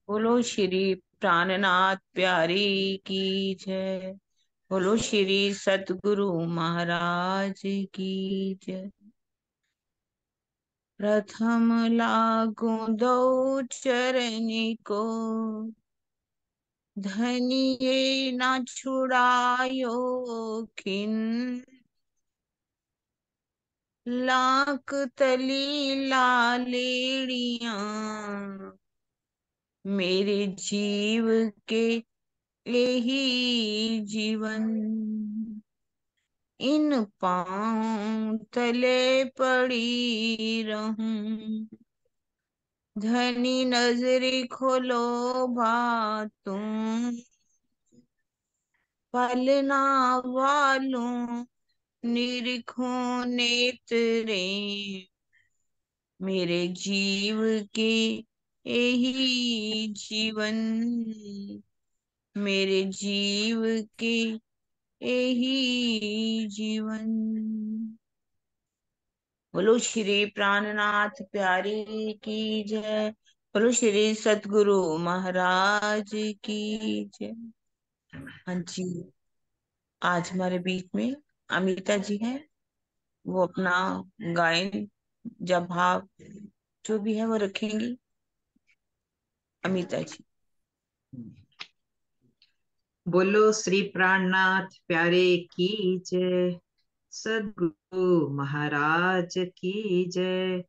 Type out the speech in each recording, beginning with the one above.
बोलो श्री प्राणनाथ प्यारी की जय। बोलो श्री सतगुरु महाराज की जय। प्रथम लागू दो चरण को, धनिये ना छुड़ायो खिन। लाख तली लालेड़िया, मेरे जीव के यही जीवन। इन पांव तले पड़ी रहूं, धनी नजरी खोलो तुम। पलना वालों निरीखो नेत्रे, मेरे जीव के यही जीवन। मेरे जीव के यही जीवन। बोलो श्री प्राणनाथ प्यारी की जय। बोलो श्री सतगुरु महाराज की जय। हाँ जी, आज हमारे बीच में अमिता जी हैं। वो अपना गायन जब भाव जो भी है वो रखेंगी। अमिता जी। बोलो श्री प्राणनाथ प्यारे की जय। सद्गुरु महाराज की जय।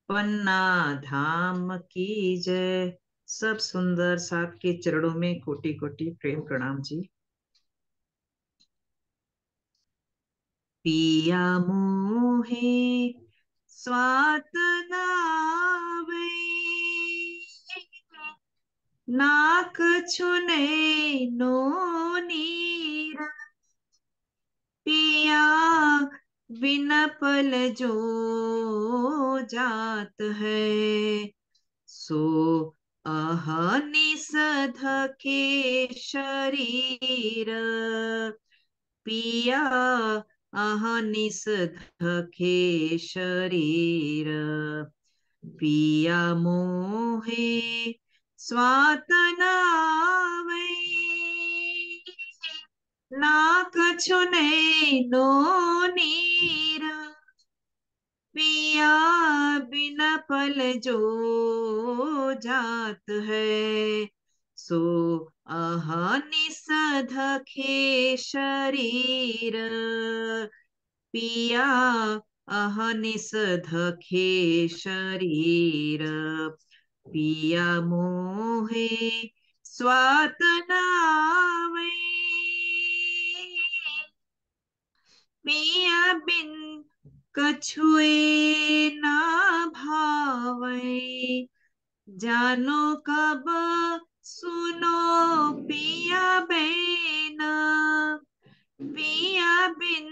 पन्ना धाम की जय। सब सुंदर साथ के चरणों में कोटि कोटि प्रेम प्रणाम जी। पिया मोहे स्वात नावे, नाक छुने नो नीर। पिया बिन पल जो जात है, सो अहनिस धके शरीर। पिया अहनिस धके शरीर। पिया मोहे स्वात नावै, नाक छुने नो नीर। पिया बिन पल जो जात है, सो अहनिस धके शरीर। पिया अहनिस धके शरीर। पिया मोहे स्वात नावै, पिया बिन कछुए ना भावै। जानो कब सुनो पिया बैना, पिया बिन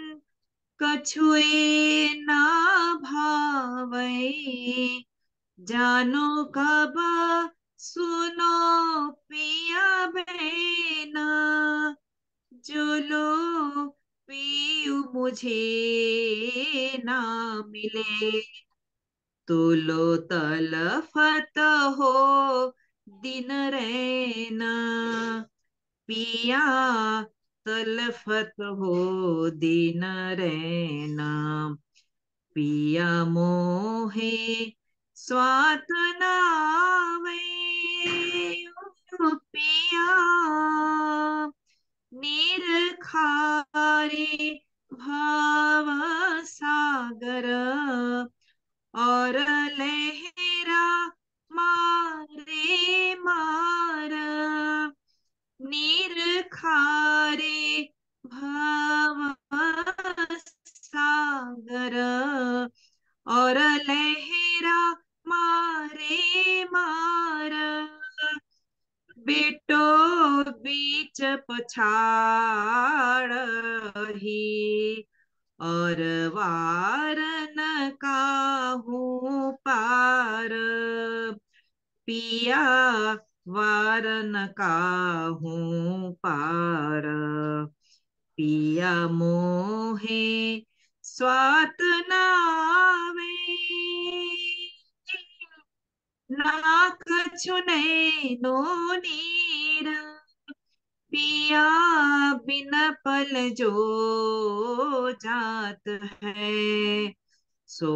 कछुए ना भावै। जानो कब सुनो पिया बैना, जो लो पीयू मुझे ना मिले। तो लो तलफत हो दिन रैना। पिया तलफत हो दिन रैना। पिया मोहे स्वात नावै, पिया नीर खारे भाव सागर। और लहरा मारे मार। नीर खारे भाव सागर। और लहरा मारे मार। बेटो बीच पछाड़ ही, और वार न काहू पार। पिया वार न काहू पार। पिया मोहे स्वात नावे, नाक छुने नो नीर, पिया बिन पल जो जात है, सो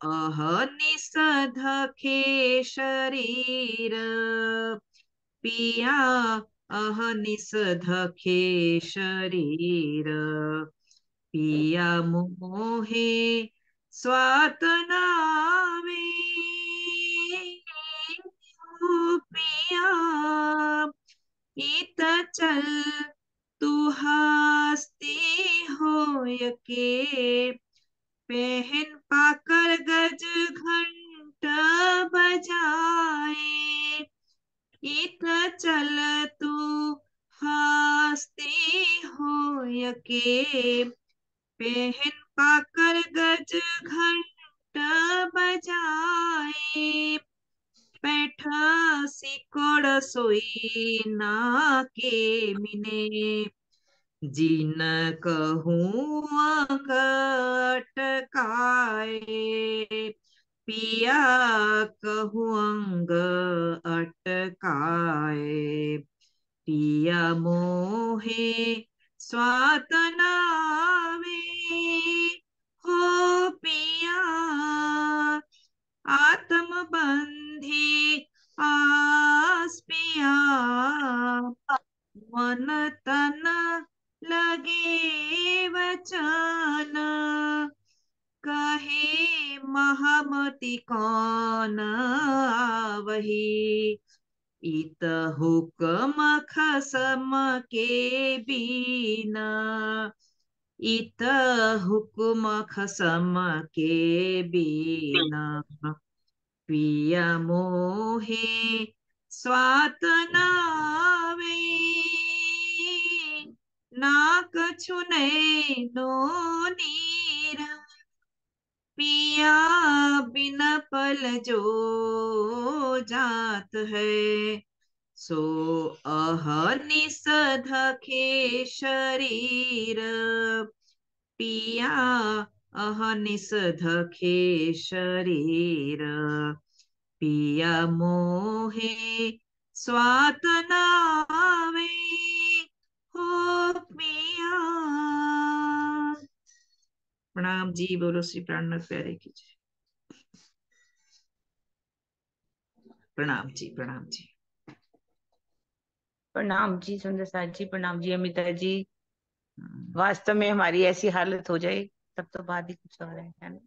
अहनिस धके शरीर, पिया अहनिस धके शरीर, पिया मोहे स्वात नावे, ओ पिया इत चल तू हस्ती हो के, पहन पाकर गज घंट बजाए, इत चल तू हस्ती हो के, पहन पाकर गज घंट बजाए, बैठा सिकोड़ सोई ना के मिने, जिन कहूँ अटकाए, पिया कहूँ अंग अटकाए, पिया मोहे स्वात नावे, हो पिया आत्म बंधी आस पिया, मन तन लगे वचन, कहे महामति कौन वही, इत हुक्म खसम के बिना, इत हुक्म खसम के बिना, पिया मोहे स्वात नावे, नाक छुने नो नीर, पिया बिन पल जो जात है, सो अहनिस धके शरीर, पिया अहनिस धके शरीर, पिया मोहे स्वात नावे, हो पिया। प्रणाम जी, बोलो श्री प्राणनाथ प्यारे की जय। प्रणाम जी, प्रणाम जी। प्रणाम जी सुंदर साथ जी, प्रणाम जी अमिता जी। वास्तव में हमारी ऐसी हालत हो जाए तब तो बात ही कुछ और है ना।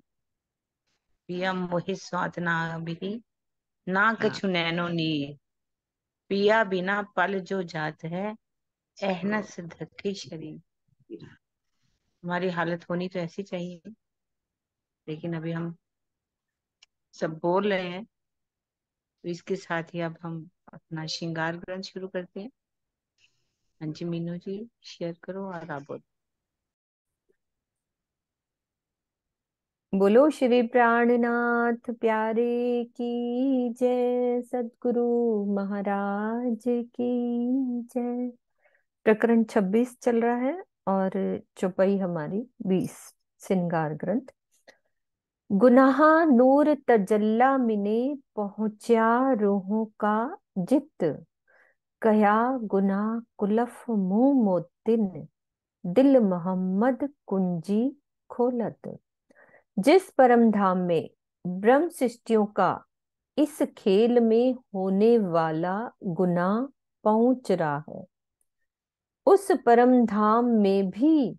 पिया मोहि स्वाद ना भी, ना हाँ, कछु नैनो नीर, पिया बिना पल जो जात है, एहनस धके शरीर। हमारी हालत होनी तो ऐसी चाहिए, लेकिन अभी हम सब बोल रहे हैं, तो इसके साथ ही अब हम अपना श्रृंगार ग्रंथ शुरू करते हैं। हाँ जी मीनू जी, शेयर करो और आप बोलो। बोलो श्री प्राणनाथ प्यारे की जय, सद्गुरु महाराज की जय। प्रकरण 26 चल रहा है और चौपाई हमारी 20। श्रृंगार ग्रंथ। गुनाह नूर तजल्ला मिने, पहुंचा रूहों का जित, कया गुनाह कुलफ मुंह मोतिन, दिल मोहम्मद कुंजी खोलत। जिस परम धाम में ब्रह्म सृष्टियों का इस खेल में होने वाला गुनाह पहुंच रहा है, उस परम धाम में भी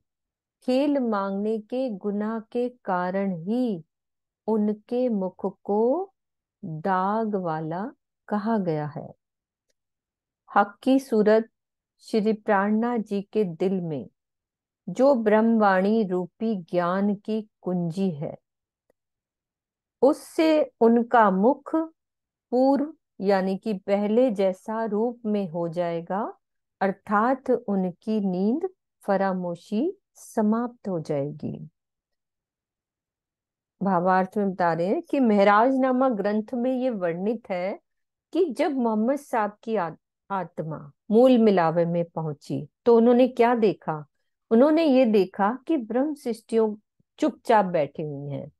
खेल मांगने के गुनाह के कारण ही उनके मुख को दाग वाला कहा गया है। हक की सूरत श्री प्राणनाथ जी के दिल में जो ब्रह्मवाणी रूपी ज्ञान की कुंजी है, उससे उनका मुख पूर्व यानी कि पहले जैसा रूप में हो जाएगा, अर्थात उनकी नींद फरामोशी समाप्त हो जाएगी। भावार्थ में बता रहे हैं कि महराजनामा ग्रंथ में ये वर्णित है कि जब मोहम्मद साहब की आत्मा मूल मिलावे में पहुंची तो उन्होंने क्या देखा। उन्होंने ये देखा कि ब्रह्म सृष्टियों चुपचाप बैठी हुई हैं।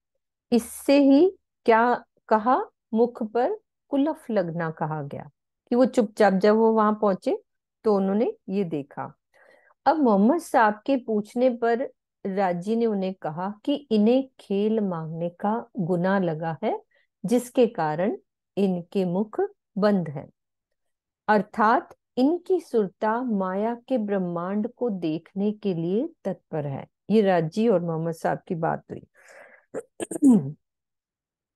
इससे ही क्या कहा, मुख पर कुलफ लगना कहा गया, कि वो चुपचाप, जब वो वहां पहुंचे तो उन्होंने ये देखा। अब मोहम्मद साहब के पूछने पर राजी ने उन्हें कहा कि इन्हें खेल मांगने का गुनाह लगा है, जिसके कारण इनके मुख बंद है, अर्थात इनकी सुरता माया के ब्रह्मांड को देखने के लिए तत्पर है। ये राजी और मोहम्मद साहब की बात हुई।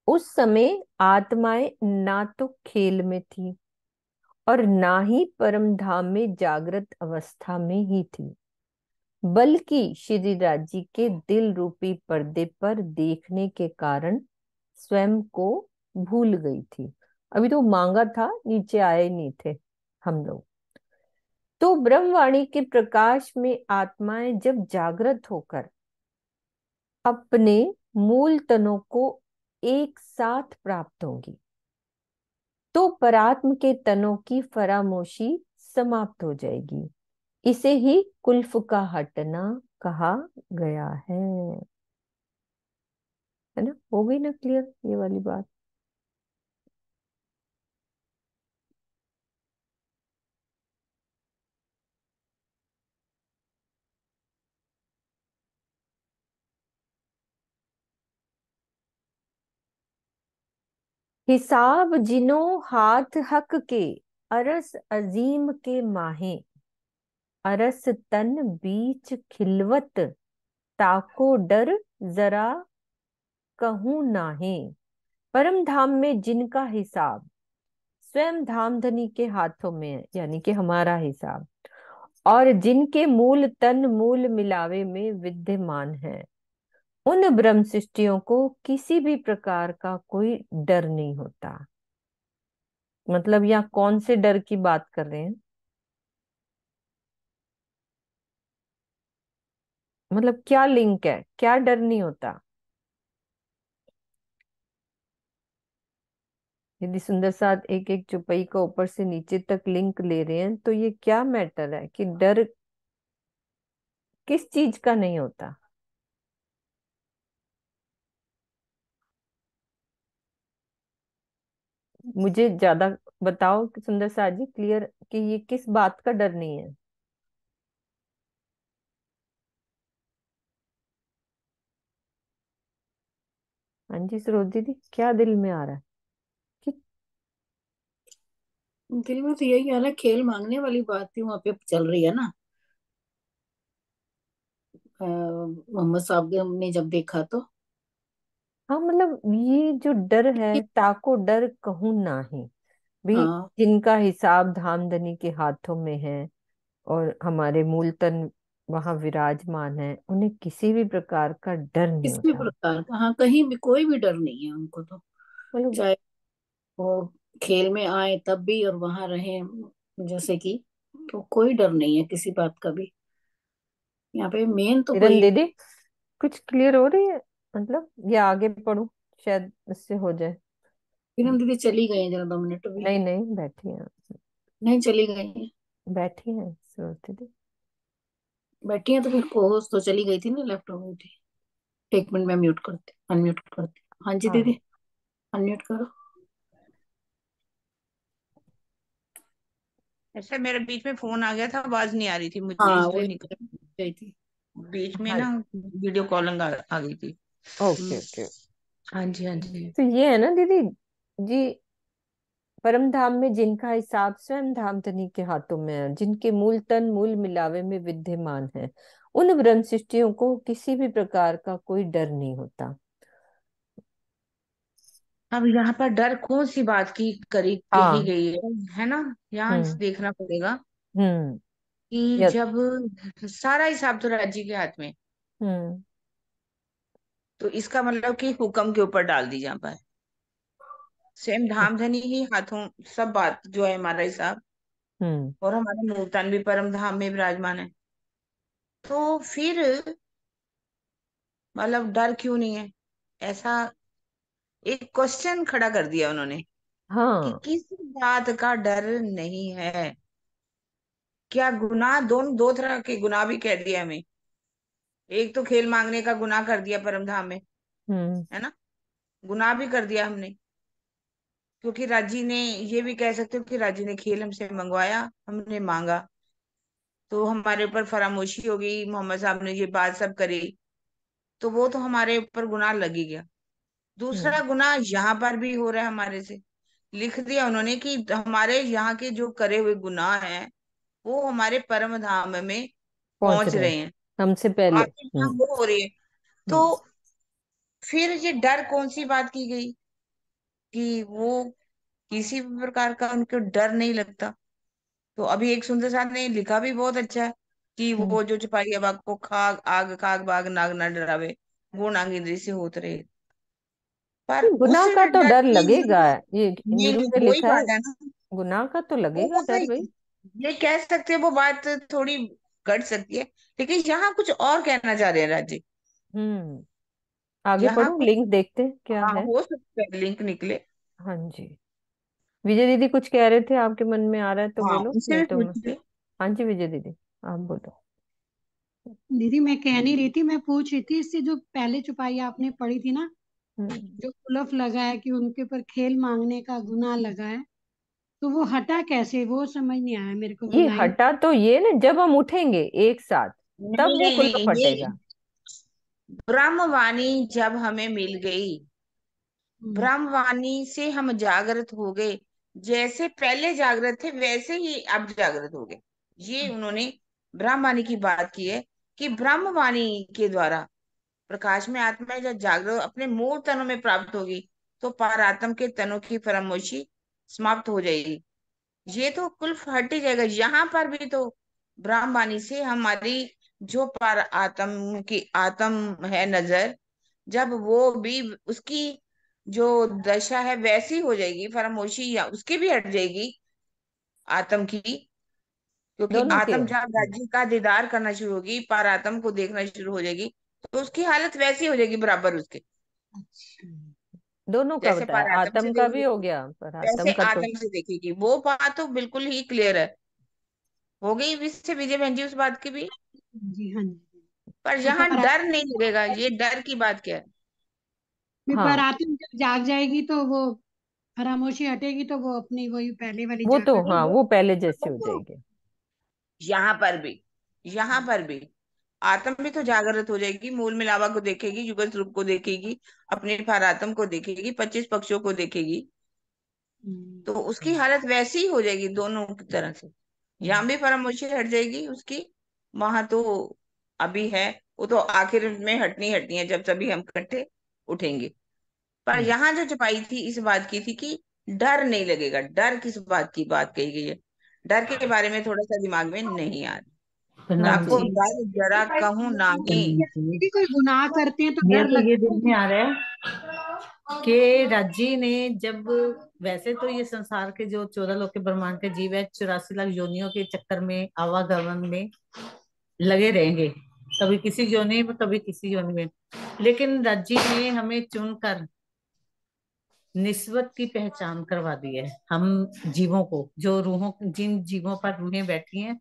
उस समय आत्माएं ना तो खेल में थी और ना ही परम धाम में जागृत अवस्था में ही थी, बल्कि श्री राजी के दिल रूपी पर्दे पर देखने के कारण स्वयं को भूल गई थी। अभी तो मांगा था, नीचे आए नहीं थे हम लोग। तो ब्रह्मवाणी के प्रकाश में आत्माएं जब जागृत होकर अपने मूल तनों को एक साथ प्राप्त होंगी, तो परात्म के तनों की फरामोशी समाप्त हो जाएगी। इसे ही कुल्फ का हटना कहा गया है ना। हो गई ना क्लियर ये वाली बात? हिसाब जिनो हाथ हक के, अरस अजीम के माहे, अरस तन बीच खिलवत, ताको डर जरा कहूं नाहे। परम धाम में जिनका हिसाब स्वयं धामधनी के हाथों में है, यानी कि हमारा हिसाब, और जिनके मूल तन मूल मिलावे में विद्यमान है, उन ब्रह्म सृष्टियों को किसी भी प्रकार का कोई डर नहीं होता। मतलब यहाँ कौन से डर की बात कर रहे हैं? मतलब क्या लिंक है, क्या डर नहीं होता? यदि सुंदर साथ एक एक चौपाई का ऊपर से नीचे तक लिंक ले रहे हैं, तो ये क्या मैटर है कि डर किस चीज का नहीं होता? मुझे ज्यादा बताओ कि सुंदर साथ जी, क्लियर, कि ये किस बात का डर नहीं है? हाँ जी सरोज दीदी, क्या दिल में आ रहा है कि दिल में तो यही है ना, खेल मांगने वाली बात थी वहां पे चल रही है ना। मोहम्मद साहब ने जब देखा तो हाँ, मतलब ये जो डर है, ताको डर कहूं नाही भी, हाँ, जिनका हिसाब धामधनी के हाथों में है और हमारे मूल तन वहां विराजमान है, उन्हें किसी भी प्रकार का डर नहीं किसी भी होता। प्रकार का, हाँ, कहीं भी कोई भी डर नहीं है उनको तो। मतलब चाहे वो खेल में आए तब भी और वहां रहे, जैसे कि, तो कोई डर नहीं है किसी बात का भी। यहाँ पे मेन तो किरण कोई। दीदी, कुछ क्लियर हो रही है? मतलब ये आगे पढ़ूं, शायद इससे हो जाए। किरण दीदी चली गई हैं, जरा 2 मिनट भी। नहीं नहीं, बैठी हैं, नहीं, चली गई हैं। बैठी हैं सरोज दीदी। बैठी हैं तो फिर कोहोस तो चली गई थी ना, लेफ्ट हो गई थी। 1 मिनट में म्यूट करती, अनम्यूट करती। हाँ जी हाँ दीदी, अनम्यूट करो। ऐसे मेरे बीच में फोन आ गया था, आवाज नहीं आ रही थी मुझे, हाँ, इसलिए वही निकल गई थी। बीच में हाँ, ना, वीडियो कॉलिंग आ गई थी। ओके हम्म। ओके। हाँ जी, हाँ जी। तो ये है ना दीदी जी, परम धाम में जिनका हिसाब स्वयं धाम धनी के हाथों में है, जिनके मूल तन मूल मिलावे में विद्यमान है, उन ब्रह्म सृष्टियों को किसी भी प्रकार का कोई डर नहीं होता। अब यहाँ पर डर कौन सी बात की करी कही हाँ। गई है ना। यहाँ हम्म। देखना पड़ेगा हम्म। कि यस। जब सारा हिसाब तो राज्य के हाथ में, हम्म। तो इसका मतलब कि हुक्म के ऊपर डाल दी जहाँ पर सेम धामधनी ही हाथों, सब बात जो है हमारा हिसाब, हम्म। और हमारा मूर्तन भी परम धाम में विराजमान है। तो फिर मतलब डर क्यों नहीं है, ऐसा एक क्वेश्चन खड़ा कर दिया उन्होंने कि हाँ। किस बात का डर नहीं है। क्या गुनाह, दोनों दो तरह के गुनाह भी कह दिया हमें। एक तो खेल मांगने का गुनाह कर दिया परम धाम में, हम्म। है ना, गुनाह भी कर दिया हमने। क्योंकि राजी ने, ये भी कह सकते हो कि राजी ने खेल हमसे मंगवाया, हमने मांगा, तो हमारे ऊपर फरामोशी हो गई, मोहम्मद साहब ने ये बात सब करी, तो वो तो हमारे ऊपर गुनाह लग ही गया। दूसरा हम्म। गुनाह यहाँ पर भी हो रहा है हमारे से। लिख दिया उन्होंने कि हमारे यहाँ के जो करे हुए गुनाह हैं वो हमारे परम धाम में पहुंच पहुंच रहे हैं रहे हैं। हमसे पहले। बात तो यहाँ वो हो रही है। तो हम्म। फिर ये डर कौन सी बात की गई कि वो किसी भी प्रकार का उनको डर नहीं लगता। तो अभी एक सुंदर साथ ने लिखा भी बहुत अच्छा है कि हम्म। वो जो छुपाई बाग को खाग आग खाग बाग नाग न डरावे, गुण आग इंद्री से होत रहे। पर उस गुनाह का तो डर डर की लगेगा। ही, ये नहीं नीरू नहीं ने वही लिखा है, बात है ना। गुनाह का तो लगेगा वो डर भाई। ये कह सकते हैं, वो बात थोड़ी घट सकती है, लेकिन यहाँ कुछ और कहना चाह रहे हैं राजी। हम्म। आगे यहाँ पढ़ो, कुछ, लिंक देखते हैं क्या हाँ है। हो सकता है लिंक निकले। हाँ जी। विजय दीदी कुछ कह रहे थे, आपके मन में आ रहा है तो हाँ बोलो, उनसे नहीं भी तो मैं। पूछ ले। हाँ जी विजय दीदी, आप बोलो। दीदी मैं कह नहीं रही थी, मैं पूछ रही थी इससे जो पहले चुपाई आपने पढ़ी थी ना, हम्म। जो कुलफ लगा है कि उनके ऊपर खेल मांगने का गुनाह लगा है, तो वो हटा कैसे, वो समझ नहीं आया मेरे को वो ये लाइन। हटा तो ये ना, जब हम उठेंगे एक साथ तब नहीं वो नहीं कुल्फ नहीं, ये हटेगा। ब्रह्मवाणी जब हमें मिल गई, हम्म। ब्रह्मवाणी से हम जागृत हो गए, जैसे पहले जागृत थे वैसे ही अब जागृत हो गए। ये उन्होंने ब्रह्मवाणी की बात की है कि ब्रह्मवाणी के द्वारा प्रकाश में आत्मा जब जागृत अपने मूल तनों में प्राप्त होगी, तो पारात्म के तनों की फरामोशी समाप्त हो जाएगी। ये तो कुल्फ हट ही जाएगा। यहाँ पर भी तो ब्रह्मवाणी से हमारी जो पर आत्म की आत्म है नजर, जब वो भी उसकी जो दशा है वैसी हो जाएगी, फरामोशी या उसकी भी हट जाएगी आत्म की। क्योंकि दोनों के। आत्म जब राज्य का दीदार करना शुरू होगी, पर आत्म को देखना शुरू हो जाएगी, तो उसकी हालत वैसी हो जाएगी बराबर उसके। अच्छा। दोनों का जैसे बताया, पर आत्म से आत्म का भी हो देखेगी गया पर आत्म वैसे का तो। आत्म से देखेगी। वो बात तो बिल्कुल ही क्लियर है, हो गई इससे विजय बहन जी उस बात की भी। जी हाँ जी। पर ये यहाँ पर डर नहीं लगेगा, ये डर की बात क्या है। ये पर हाँ आत्म जब जाग जाएगी तो वो खामोशी हटेगी, तो वो अपनी वही पहले वाली वो तो, जागृत। नहीं हाँ वो वो पहले जैसे वो हो तो जाएगी। यहाँ पर भी, यहाँ पर भी आत्म भी तो जागृत हो जाएगी, मूल मिलावा को देखेगी, युगल रूप को देखेगी, अपने आत्म को देखेगी, 25 पक्षों को देखेगी, हम्म। तो उसकी हालत वैसी ही हो जाएगी दोनों की तरह से। यहाँ हम्म। भी फरामोशी हट जाएगी उसकी, वहां तो अभी है, वो तो आखिर में हटनी हटनी है जब सभी हम इकट्ठे उठेंगे। पर हम्म। यहाँ जो छपाई थी इस बात की थी कि डर नहीं लगेगा। डर किस बात की बात कही गई है, डर के बारे में थोड़ा सा दिमाग में नहीं आ रहा। प्रणाम ताको जी। डर जरा कहूं नाही। यदि कोई गुनाह करते हैं तो मेरे डर को ये लगता दिल में आ रहा है कि रज्जी ने जब, वैसे तो ये संसार के जो 14 लोक के ब्रह्मांड के जीव है 84 लाख योनियों के चक्कर में आवागमन में लगे रहेंगे, कभी किसी योनि में कभी किसी योनि में, लेकिन रज्जी ने हमें चुनकर निस्बत की पहचान करवा दी है। हम जीवों को, जो रूहों, जिन जीवों पर रूहें बैठी हैं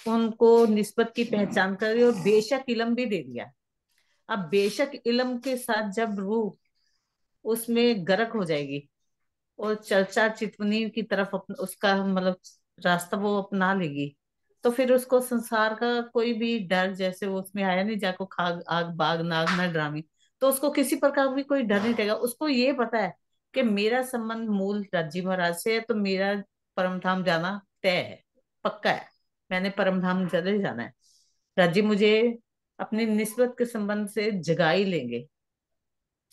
उनको निस्बत की पहचान कर और बेशक इलम भी दे दिया। अब बेशक इलम के साथ जब रूह उसमें गर्क हो जाएगी और चर्चा चितवनी की तरफ उसका मतलब रास्ता वो अपना लेगी, तो फिर उसको संसार का कोई भी डर, जैसे वो उसमें आया नहीं, जाको खाग आग बाग नाग न डरामी, तो उसको किसी प्रकार भी कोई डर नहीं रहेगा। उसको ये पता है कि मेरा संबंध मूल राजी महाराज से है, तो मेरा परम धाम जाना तय है, पक्का है, मैंने परम धाम जरूर जाना है। राजी मुझे अपनी निस्बत के संबंध से जगा ही लेंगे,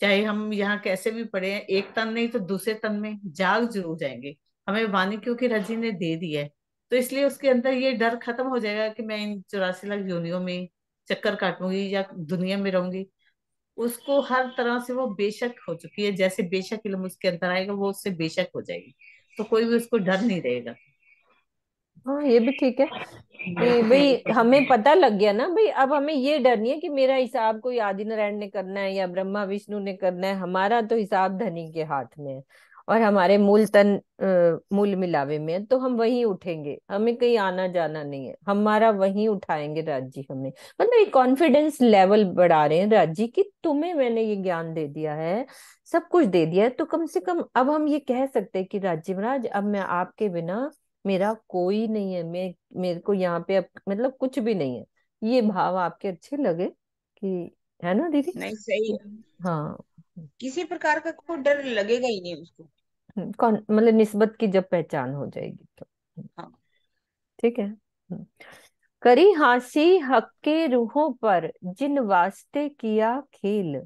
चाहे हम यहाँ कैसे भी पड़े हैं, एक तन नहीं तो दूसरे तन में जाग जरूर जाएंगे। हमें वाणी क्योंकि रजी ने दे दी है, तो इसलिए उसके अंदर ये डर खत्म हो जाएगा कि मैं इन 84 लाख योनियों में चक्कर काटूंगी या दुनिया में रहूंगी। उसको हर तरह से वो बेशक हो चुकी है, जैसे बेशक इल्म उसके अंदर आएगा वो उससे बेशक हो जाएगी, तो कोई भी उसको डर नहीं रहेगा। हाँ ये भी ठीक है मेरे कि को तो भाई यही हमें पता पता लग गया ना भाई, अब हमें ये डर नहीं है कि मेरा हिसाब कोई आदि नारायण ने करना है या ब्रह्मा विष्णु ने करना है, हमारा तो हिसाब धनी के हाथ में है। और हमारे मूल तन मूल मिलावे में है, तो हम वहीं उठेंगे, हमें कहीं आना जाना नहीं है, हमारा वहीं उठाएंगे राज जी हमें। मतलब ये कॉन्फिडेंस लेवल बढ़ा रहे हैं राज जी कि तुम्हें मैंने ये ज्ञान दे दिया है, सब कुछ दे दिया है, तो कम से कम अब हम ये कह सकते हैं कि राज जी महाराज अब मैं आपके बिना, मेरा कोई नहीं है, मैं, मेरे को यहाँ पे अब मतलब कुछ भी नहीं है। ये भाव आपके अच्छे लगे कि, है ना दीदी? नहीं, सही है। हाँ। किसी प्रकार का कोई डर लगेगा ही नहीं उसको। कौन मतलब निस्बत की जब पहचान हो जाएगी तो। हाँ। ठीक है। करी हासी हक के रूहों पर, जिन वास्ते किया खेल,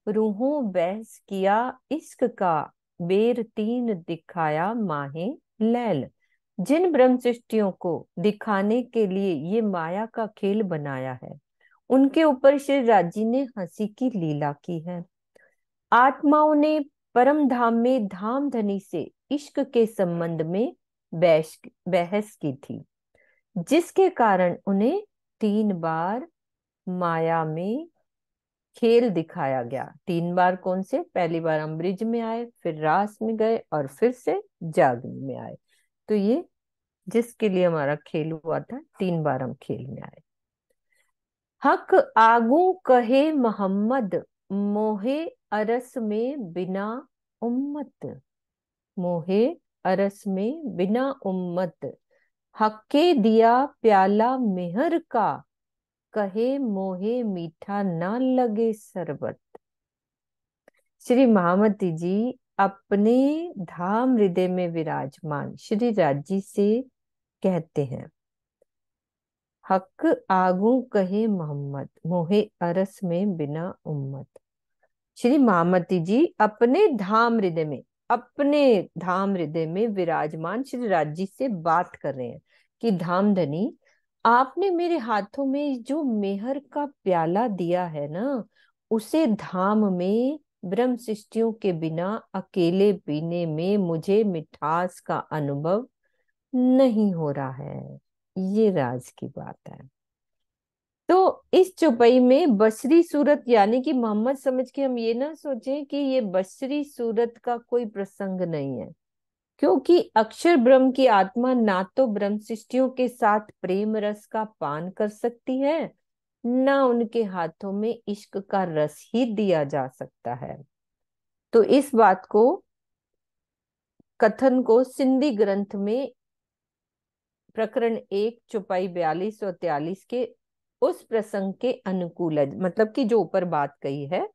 रूहों बहस किया इश्क का, बेर तीन दिखाया माहे लैल। जिन ब्रह्म सृष्टियों को दिखाने के लिए ये माया का खेल बनाया है, उनके ऊपर श्री राजी ने हंसी की लीला की है। आत्माओं ने परम धाम में धाम धनी से इश्क के संबंध में बहस की थी, जिसके कारण उन्हें 3 बार माया में खेल दिखाया गया। 3 बार कौन से? पहली बार अम्बरिज में आए, फिर रास में गए, और फिर से जागने में आए। तो ये जिसके लिए हमारा खेल हुआ था, 3 बार हम खेल में आए। हक आगू कहे मोहम्मद, मोहे अरस में बिना उम्मत। मोहे अरस में बिना उम्मत, हक्के दिया प्याला मेहर का, कहे मोहे मीठा ना लगे शरबत। श्री महामती जी अपने धाम हृदय में विराजमान श्री राजी से कहते हैं, हक आगू कहे मोहम्मद, मोहे अरस में बिना उम्मत। श्री महामती जी अपने धाम हृदय में विराजमान श्री राजी से बात कर रहे हैं कि धाम धनी, आपने मेरे हाथों में जो मेहर का प्याला दिया है ना, उसे धाम में ब्रह्म सृष्टियों के बिना अकेले पीने में मुझे मिठास का अनुभव नहीं हो रहा है। ये राज की बात है। तो इस चौपाई में बसरी सूरत, यानी कि मोहम्मद समझ के हम ये ना सोचें कि ये बसरी सूरत का कोई प्रसंग नहीं है, क्योंकि अक्षर ब्रह्म की आत्मा ना तो ब्रह्म सृष्टियों के साथ प्रेम रस का पान कर सकती है, ना उनके हाथों में इश्क का रस ही दिया जा सकता है। तो इस बात को, कथन को सिंधी ग्रंथ में प्रकरण 1 चौपाई 42 और 43 के उस प्रसंग के अनुकूल है, मतलब कि जो ऊपर बात कही है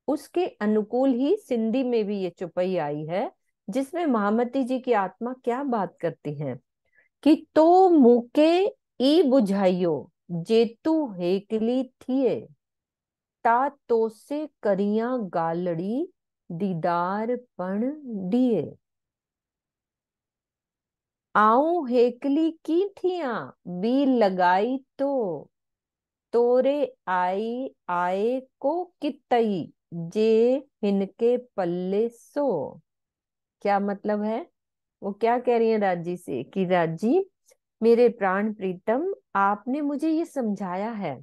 उसके अनुकूल ही सिंधी में भी ये चौपाई आई है, जिसमें महामती जी की आत्मा क्या बात करती हैं कि तो मुके ई बुझाइयो, जेतु हेकली थिए, ता तो से करिया गालड़ी, दीदार पण दिए। आऊं हेकली की थिया, बी लगाई तो, तोरे आई आए को कितई, जे हिनके पल्ले सो। क्या मतलब है? वो क्या कह रही है राजी से कि राजी, मेरे प्राण प्रीतम, आपने मुझे ये समझाया है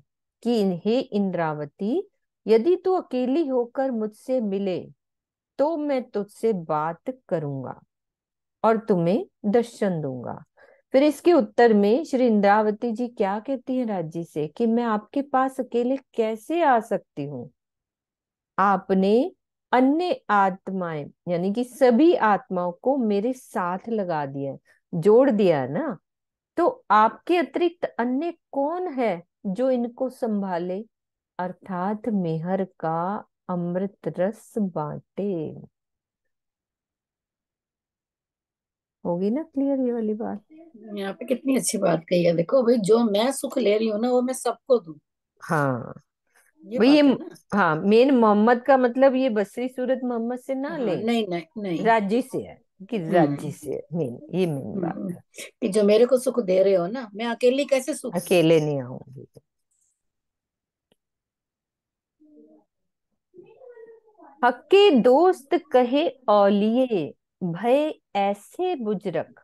कि हे इंद्रावती, यदि तू अकेली होकर मुझसे मिले तो मैं तुझसे बात करूंगा और तुम्हें दर्शन दूंगा। फिर इसके उत्तर में श्री इंद्रावती जी क्या कहती हैं राजी से कि मैं आपके पास अकेले कैसे आ सकती हूँ? आपने अन्य आत्माएं, यानी कि सभी आत्माओं को मेरे साथ लगा दिया है, जोड़ दिया है ना, तो आपके अतिरिक्त अन्य कौन है जो इनको संभाले, अर्थात मेहर का अमृत रस बांटे। होगी ना क्लियर ये वाली बात? यहाँ पे कितनी अच्छी बात कही है, देखो भाई, जो मैं सुख ले रही हूँ ना वो मैं सबको दूं, हाँ ये भाई ये, बात है ना। हाँ मेन मोहम्मद का मतलब ये बसरी सूरत मोहम्मद से ना हाँ, ले, नहीं नहीं नहीं। राजी से है, कि राजी हम्म से मेन, ये मेन बात है। कि जो मेरे को सुख दे रहे हो ना, मैं अकेली कैसे सुख दूं। अकेले नहीं आऊंगी। हक्के दोस्त कहे औलिए, भय ऐसे बुजरक,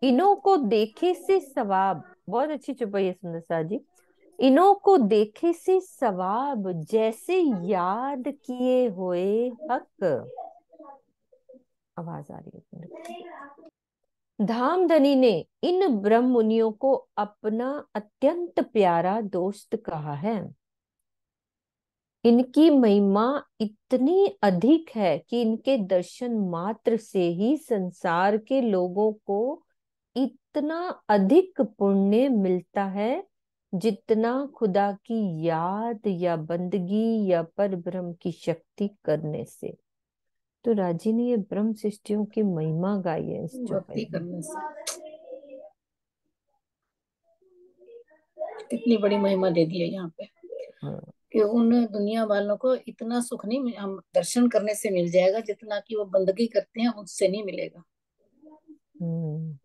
इन्हों को देखे से सवाब। बहुत अच्छी चुपई है सुंदर सा जी। इन्हों को देखे से सवाब, जैसे याद किए हुए हक। आवाज आ रही है मेरे को। धामधनी ने इन ब्रह्म मुनियों को अपना अत्यंत प्यारा दोस्त कहा है। इनकी महिमा इतनी अधिक है कि इनके दर्शन मात्र से ही संसार के लोगों को इतना अधिक पुण्य मिलता है जितना खुदा की याद या बंदगी या पर ब्रह्म की शक्ति करने से। तो राजी ने ये ब्रह्म सृष्टियों की महिमा गाई है इस भक्ति चौपाई में। करने से कितनी बड़ी महिमा दे दी है यहाँ पे हाँ। कि उन दुनिया वालों को इतना सुख नहीं हम दर्शन करने से मिल जाएगा जितना कि वो बंदगी करते हैं उससे नहीं मिलेगा। हम्म।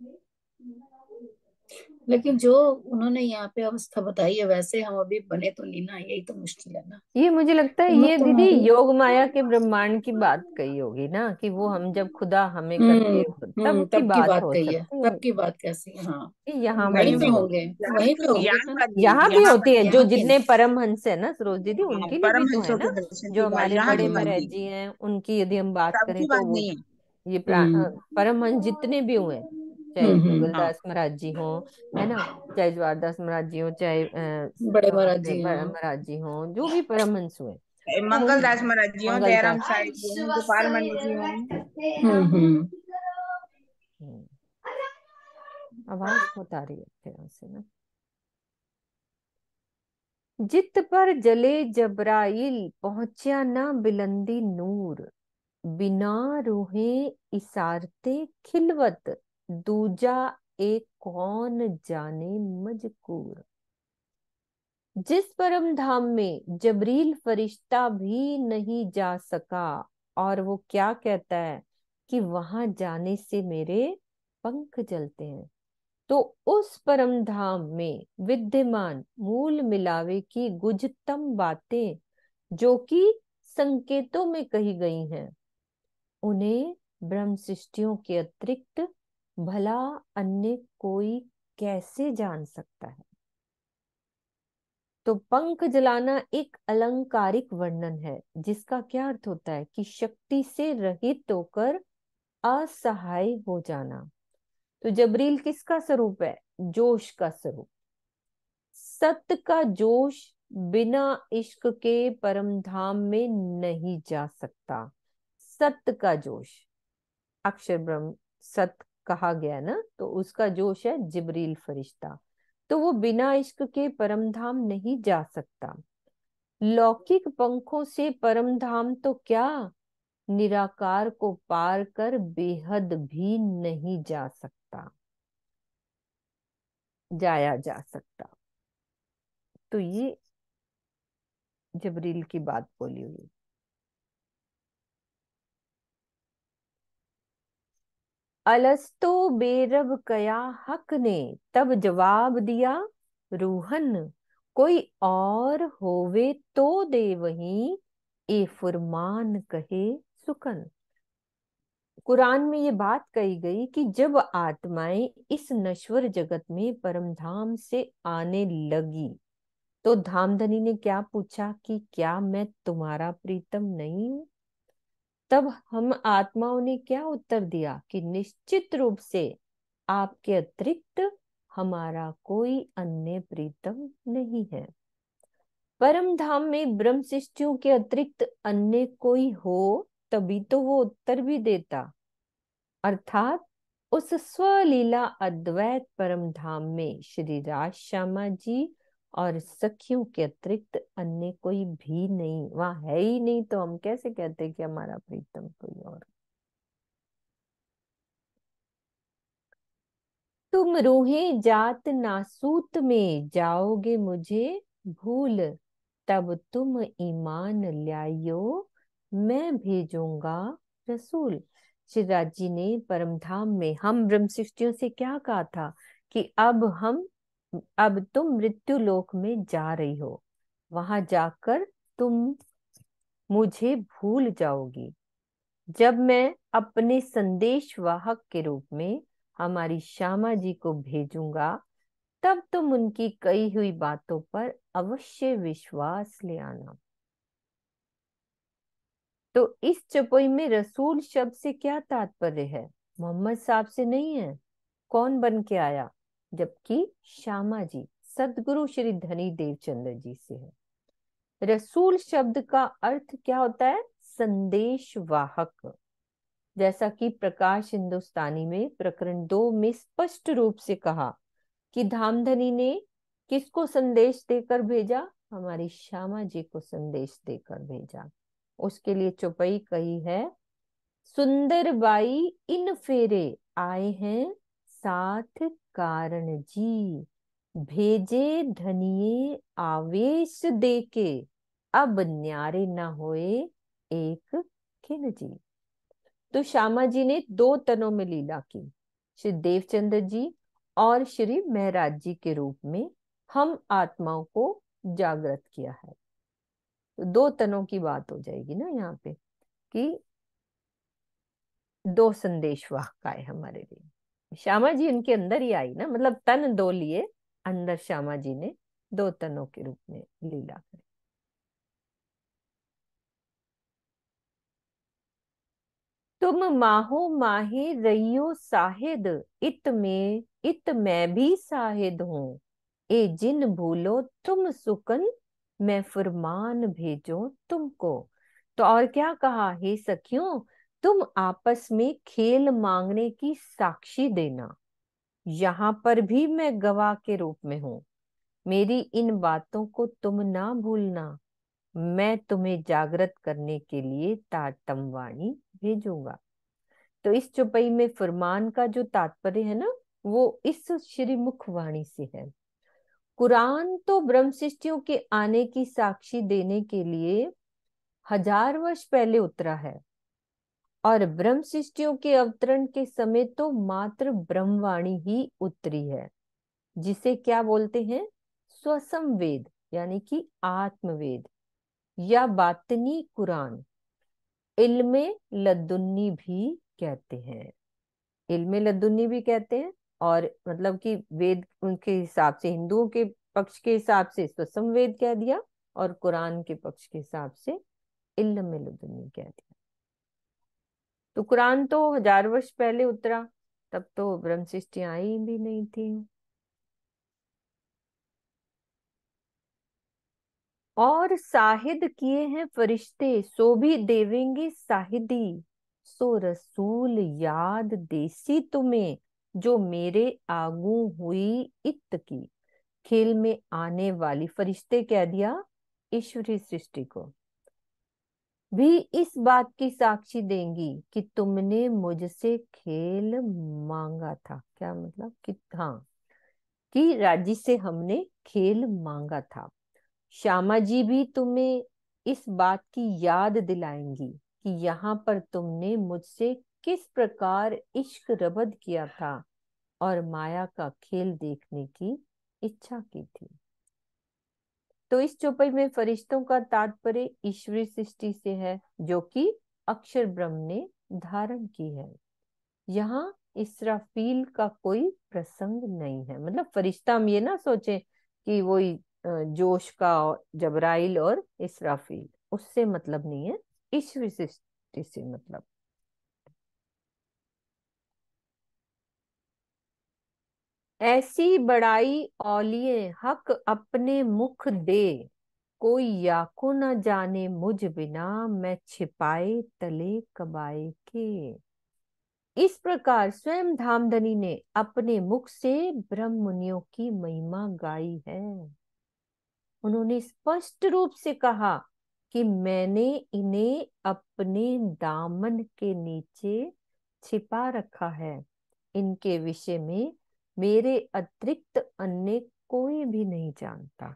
लेकिन जो उन्होंने यहाँ पे अवस्था बताई है वैसे हम अभी बने तो नहीं ना, यही तो मुश्किल है ना। ये मुझे लगता है हिम्मत ये तो दीदी हमारी। योग माया के ब्रह्मांड की बात कही होगी ना, कि वो हम जब खुदा हमें करके तब की तब की बात बात हो कही है, सकती है। तब की बात कैसी है, हाँ। कि यहाँ वहीं भी पे नहीं, हो, होंगे, यहाँ वहीं पे होंगे यहाँ सब। पर नहीं, यहाँ भी यहाँ पर होती है। नहीं। जो यहाँ की जितने परम हंस है ना सरोज दीदी, हाँ, उनके लिए भी तो है परमहंसों ना। के दर्शन जो की बात, हमारे यहाँ बड़े की बात महाराज नहीं जी हैं उनकी यदि हम बात करें सबकी तो बात वो नहीं है। ये हम्म परमहंस जितने भी हुए, चाहे हाँ, जुगलदास महाराज जी हों, है ना, चाहे जवारदास महाराज जी हों, चाहे बड़े महाराज हमारे जी, बड़े हाँ। महाराज जी हों, जो भी परमहंस हुए, तो उन मंगलदास महाराज जी हों, मंगलदास। जयराम साहिब जी हों, गोपाल जी हों। हम्म। हम्म, आवाज बहुत आ रही है फिर से ना। जित पर जले जबराइल पहुंचा ना बिलंदी नूर, बिना रूहे इसारते खिलवत, दूजा एक कौन जाने मजकूर। जिस परम धाम में जबरील फरिश्ता भी नहीं जा सका, और वो क्या कहता है कि वहां जाने से मेरे पंख जलते हैं, तो उस परम धाम में विद्यमान मूल मिलावे की गुजतम बातें जो कि संकेतों में कही गई हैं, उन्हें ब्रह्म सृष्टियों के अतिरिक्त भला अन्य कोई कैसे जान सकता है। तो पंख जलाना एक अलंकारिक वर्णन है जिसका क्या अर्थ होता है कि शक्ति से रहित होकर असहाय हो जाना। तो जबरील किसका स्वरूप है? जोश का स्वरूप। सत्य का जोश बिना इश्क के परम धाम में नहीं जा सकता। सत्य का जोश, अक्षर ब्रह्म सत्य कहा गया ना, तो उसका जोश है जिब्रील फरिश्ता। तो वो बिना इश्क के परम धाम नहीं जा सकता। लौकिक पंखों से परम धाम तो क्या, निराकार को पार कर बेहद भी नहीं जा सकता, जाया जा सकता। तो ये जबरील की बात बोली हुई। अलस्तो बेरब कया हक ने तब जवाब दिया रूहन, कोई और होवे तो दे वहीं, ए फुरमान कहे सुकन। कुरान में ये बात कही गई कि जब आत्माएं इस नश्वर जगत में परमधाम से आने लगी, तो धामधनी ने क्या पूछा कि क्या मैं तुम्हारा प्रीतम नहीं हूं? तब हम आत्माओं ने क्या उत्तर दिया कि निश्चित रूप से आपके अतिरिक्त हमारा कोई अन्य प्रीतम नहीं है। परम धाम में ब्रह्म सृष्टियों के अतिरिक्त अन्य कोई हो तभी तो वो उत्तर भी देता, अर्थात उस स्वलीला अद्वैत परम धाम में श्री राज श्यामा जी और सखियों के अतिरिक्त अन्य कोई भी नहीं, वहां है ही नहीं, तो हम कैसे कहते कि हमारा प्रीतम कोई और। तुम रूहे जात नासूत में जाओगे मुझे भूल, तब तुम ईमान लाइयो मैं भेजूंगा रसूल। शिवराज जी ने परमधाम में हम ब्रह्म सृष्टियों से क्या कहा था कि अब तुम मृत्यु लोक में जा रही हो, वहां जाकर तुम मुझे भूल जाओगी। जब मैं अपने संदेश वाहक के रूप में हमारी श्यामा जी को भेजूंगा, तब तुम उनकी कही हुई बातों पर अवश्य विश्वास ले आना। तो इस चौपाई में रसूल शब्द से क्या तात्पर्य है? मोहम्मद साहब से नहीं है। कौन बन के आया? जबकि श्यामा जी सदगुरु श्री धनी देवचंद्र जी से है। रसूल शब्द का अर्थ क्या होता है? संदेश वाहक। जैसा कि प्रकाश हिंदुस्तानी में प्रकरण 2 में स्पष्ट रूप से कहा कि धामधनी ने किसको संदेश देकर भेजा? हमारी श्यामा जी को संदेश देकर भेजा। उसके लिए चौपाई कही है, सुंदर बाई इन फेरे आए हैं साथ कारण जी, भेजे धनिये आवेश देके, अब न्यारे न होए एक खिन जी। तो श्यामा जी ने 2 तनों में लीला की, श्री देवचंद्र जी और श्री महराज जी के रूप में हम आत्माओं को जागृत किया है। तो 2 तनों की बात हो जाएगी ना यहाँ पे, कि 2 संदेश वाहक आए हमारे लिए। श्यामा जी उनके अंदर ही आई ना, मतलब तन 2 लिए, अंदर श्यामा जी ने 2 तनों के रूप में लीला करी। तुम माहो माहे रहियो साहिद, इत मैं भी साहिद हूँ, ए जिन भूलो तुम सुकन, मैं फरमान भेजो तुमको। तो और क्या कहा? हे सखियों, तुम आपस में खेल मांगने की साक्षी देना, यहाँ पर भी मैं गवाह के रूप में हूँ। मेरी इन बातों को तुम ना भूलना, मैं तुम्हें जागृत करने के लिए तारतम वाणी भेजूंगा। तो इस चौपाई में फरमान का जो तात्पर्य है ना, वो इस श्रीमुख वाणी से है। कुरान तो ब्रह्म सृष्टियों के आने की साक्षी देने के लिए 1000 वर्ष पहले उतरा है, और ब्रह्म सृष्टियों के अवतरण के समय तो मात्र ब्रह्मवाणी ही उतरी है, जिसे क्या बोलते हैं? स्वसम वेद, यानी कि आत्मवेद या बातनी कुरान, इल्मे लदुन्नी भी कहते हैं। इल्मे लदुन्नी भी कहते हैं, और मतलब कि वेद उनके हिसाब से, हिंदुओं के पक्ष के हिसाब से स्वसम वेद कह दिया, और कुरान के पक्ष के हिसाब से इल्मे लदुन्नी कह दिया। तो कुरान तो 1000 वर्ष पहले उतरा, तब तो ब्रह्म सृष्टि आई भी नहीं थी। और साहिद किए हैं फरिश्ते, सो भी देवेंगे साहिदी, सो रसूल याद देसी तुम्हें, जो मेरे आगू हुई इत की। खेल में आने वाली फरिश्ते कह दिया ईश्वरी सृष्टि को, भी इस बात की साक्षी देंगी कि तुमने मुझसे खेल मांगा था। क्या मतलब? कि हाँ, कि राजी से हमने खेल मांगा था। श्यामा जी भी तुम्हें इस बात की याद दिलाएंगी कि यहाँ पर तुमने मुझसे किस प्रकार इश्क रबद किया था और माया का खेल देखने की इच्छा की थी। तो इस चौपाई में फरिश्तों का तात्पर्य ईश्वरी सृष्टि से है, जो कि अक्षर ब्रह्म ने धारण की है। यहाँ इसराफील का कोई प्रसंग नहीं है। मतलब फरिश्ता, हम ये ना सोचे कि वही जोश का जबराइल और इसराफील, उससे मतलब नहीं है, ईश्वरी सृष्टि से मतलब। ऐसी बड़ाई औलिए हक अपने मुख दे, कोई याको न जाने मुझ बिना, मैं छिपाए तले कबाए के। इस प्रकार स्वयं धामधनी ने अपने मुख से ब्रह्म मुनियों की महिमा गाई है। उन्होंने स्पष्ट रूप से कहा कि मैंने इन्हें अपने दामन के नीचे छिपा रखा है, इनके विषय में मेरे अतिरिक्त अन्य कोई भी नहीं जानता।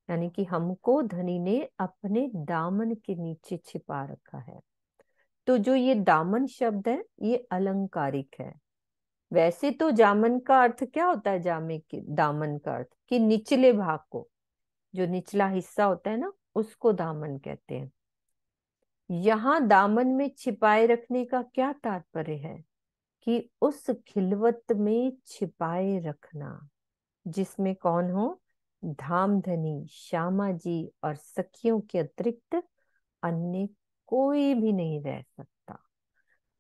यानी कि हमको धनी ने अपने दामन के नीचे छिपा रखा है। तो जो ये दामन शब्द है, ये अलंकारिक है। वैसे तो जामन का अर्थ क्या होता है? जामे के दामन का अर्थ कि निचले भाग को, जो निचला हिस्सा होता है ना, उसको दामन कहते हैं। यहाँ दामन में छिपाए रखने का क्या तात्पर्य है? कि उस खिलवत में छिपाए रखना, जिसमें कौन हो? धामधनी, श्यामा जी और सखियों के अतिरिक्त अन्य कोई भी नहीं रह सकता।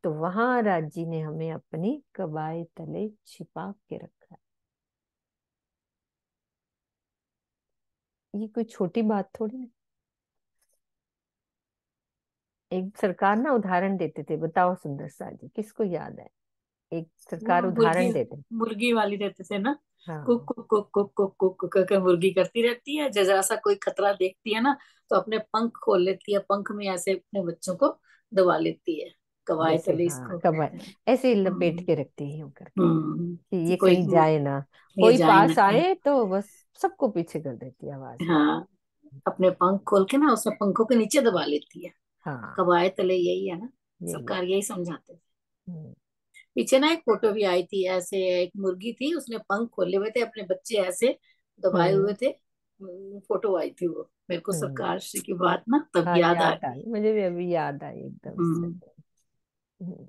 तो वहां राजी ने हमें अपनी कबाए तले छिपा के रखा है। ये कोई छोटी बात थोड़ी है। एक सरकार ना उदाहरण देते थे, बताओ सुंदर सा जी, किसको याद है? एक वो सरकार मुर्गी, उदाहरण देते। मुर्गी वाली रहते थे ना, कुक हाँ, cook cook cook cook cook cook करके मुर्गी करती रहती है, जरा सा कोई खतरा देखती है ना तो अपने पंख खोल लेती है, पंख में ऐसे अपने बच्चों को दबा लेती है, कवाए जैसे तले हाँ इसको कबाए कहते हैं। ऐसे ही लपेट हम्म। के रखती है यूं करके कि कि ये कोई कहीं जाए ना। ये कोई जाए ना पास कहीं। आए तो बस सबको पीछे कर देती है आवाज में। हाँ, अपने पंख खोल के ना उसमें पंखों के नीचे दबा लेती है, हाँ, कवाए तले यही है ना, यही है। सरकार यही समझाते थे। हम्म, पीछे ना एक फोटो भी आई थी, ऐसे एक मुर्गी थी, उसने पंख खोले हुए थे, अपने बच्चे ऐसे दबाए हम्म, हुए थे। फोटो आई थी वो, मेरे को हम्म। सरकार श्री की बात ना तब हाँ याद आ याद गई। आई, मुझे भी अभी याद आई एकदम से। हम्म। हम्म।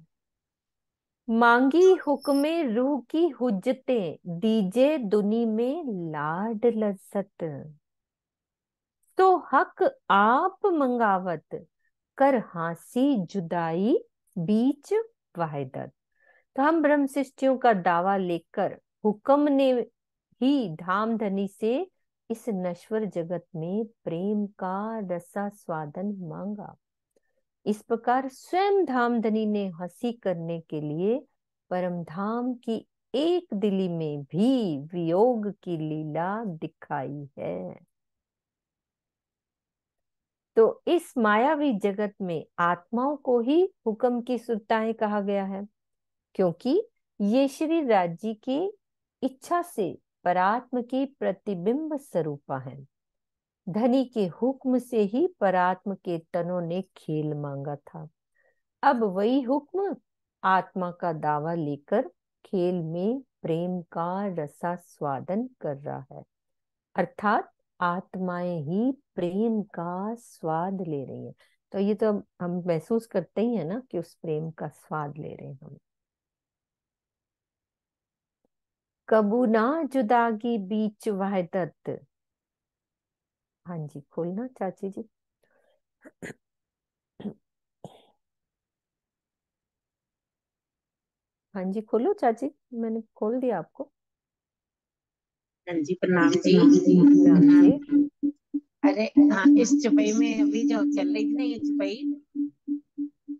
मांगी हुक्मे रूह की हुज्जतें, दीजे दुनी में लाड लज्जत। तो हक आप मंगावत, कर हांसी जुदाई बीच वाहिदत। तो हम ब्रह्म शिष्टियों का दावा लेकर हुक्म ने ही धाम धनी से इस नश्वर जगत में प्रेम का रसा स्वादन मांगा। इस प्रकार स्वयं धामधनी ने हंसी करने के लिए परम धाम की एक दिली में भी वियोग की लीला दिखाई है। तो इस मायावी जगत में आत्माओं को ही हुक्म की सुरताएं कहा गया है, क्योंकि ये श्री राज्य की इच्छा से परात्म की प्रतिबिंब स्वरूपा है। धनी के हुक्म से ही परात्म के तनों ने खेल मांगा था। अब वही हुक्म आत्मा का दावा लेकर खेल में प्रेम का रसास्वादन कर रहा है। अर्थात आत्माएं ही प्रेम का स्वाद ले रही हैं। तो ये तो हम महसूस करते ही है ना कि उस प्रेम का स्वाद ले रहे हैं हम। कबू ना जुदागी बीच वहदत। हाँ जी, खोलना चाची जी। हाँ जी खोलो चाची, मैंने खोल दिया आपको। हाँ जी, प्रणाम जी। राम जी। अरे हाँ, इस चुपई में अभी जो चल रही थी ना, ये चुपई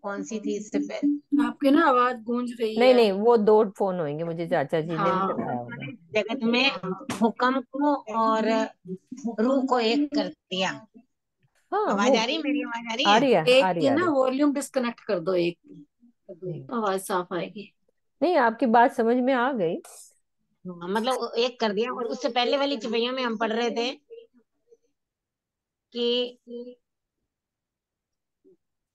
कौन सी थी इससे पहले? आपकी ना आवाज गूंज रही नहीं है। नहीं, वो दो फोन होंगे, मुझे चाचा जी ने भी हाँ, बताया होगा। जगत में हुक्म को और रूह को एक कर दिया। हाँ वो आवाज आ रही है? मेरी आवाज आ रही आ है? रही है, एक आ रही की है, आ ना रही है। वॉल्यूम डिस्कनेक्ट कर दो, एक की हम्म। तो आवाज साफ आएगी। नहीं, आपकी बात समझ में आ गई। हाँ, मतलब एक कर दिया। और उससे पहले वाली चुपैया में हम पढ़ रहे थे कि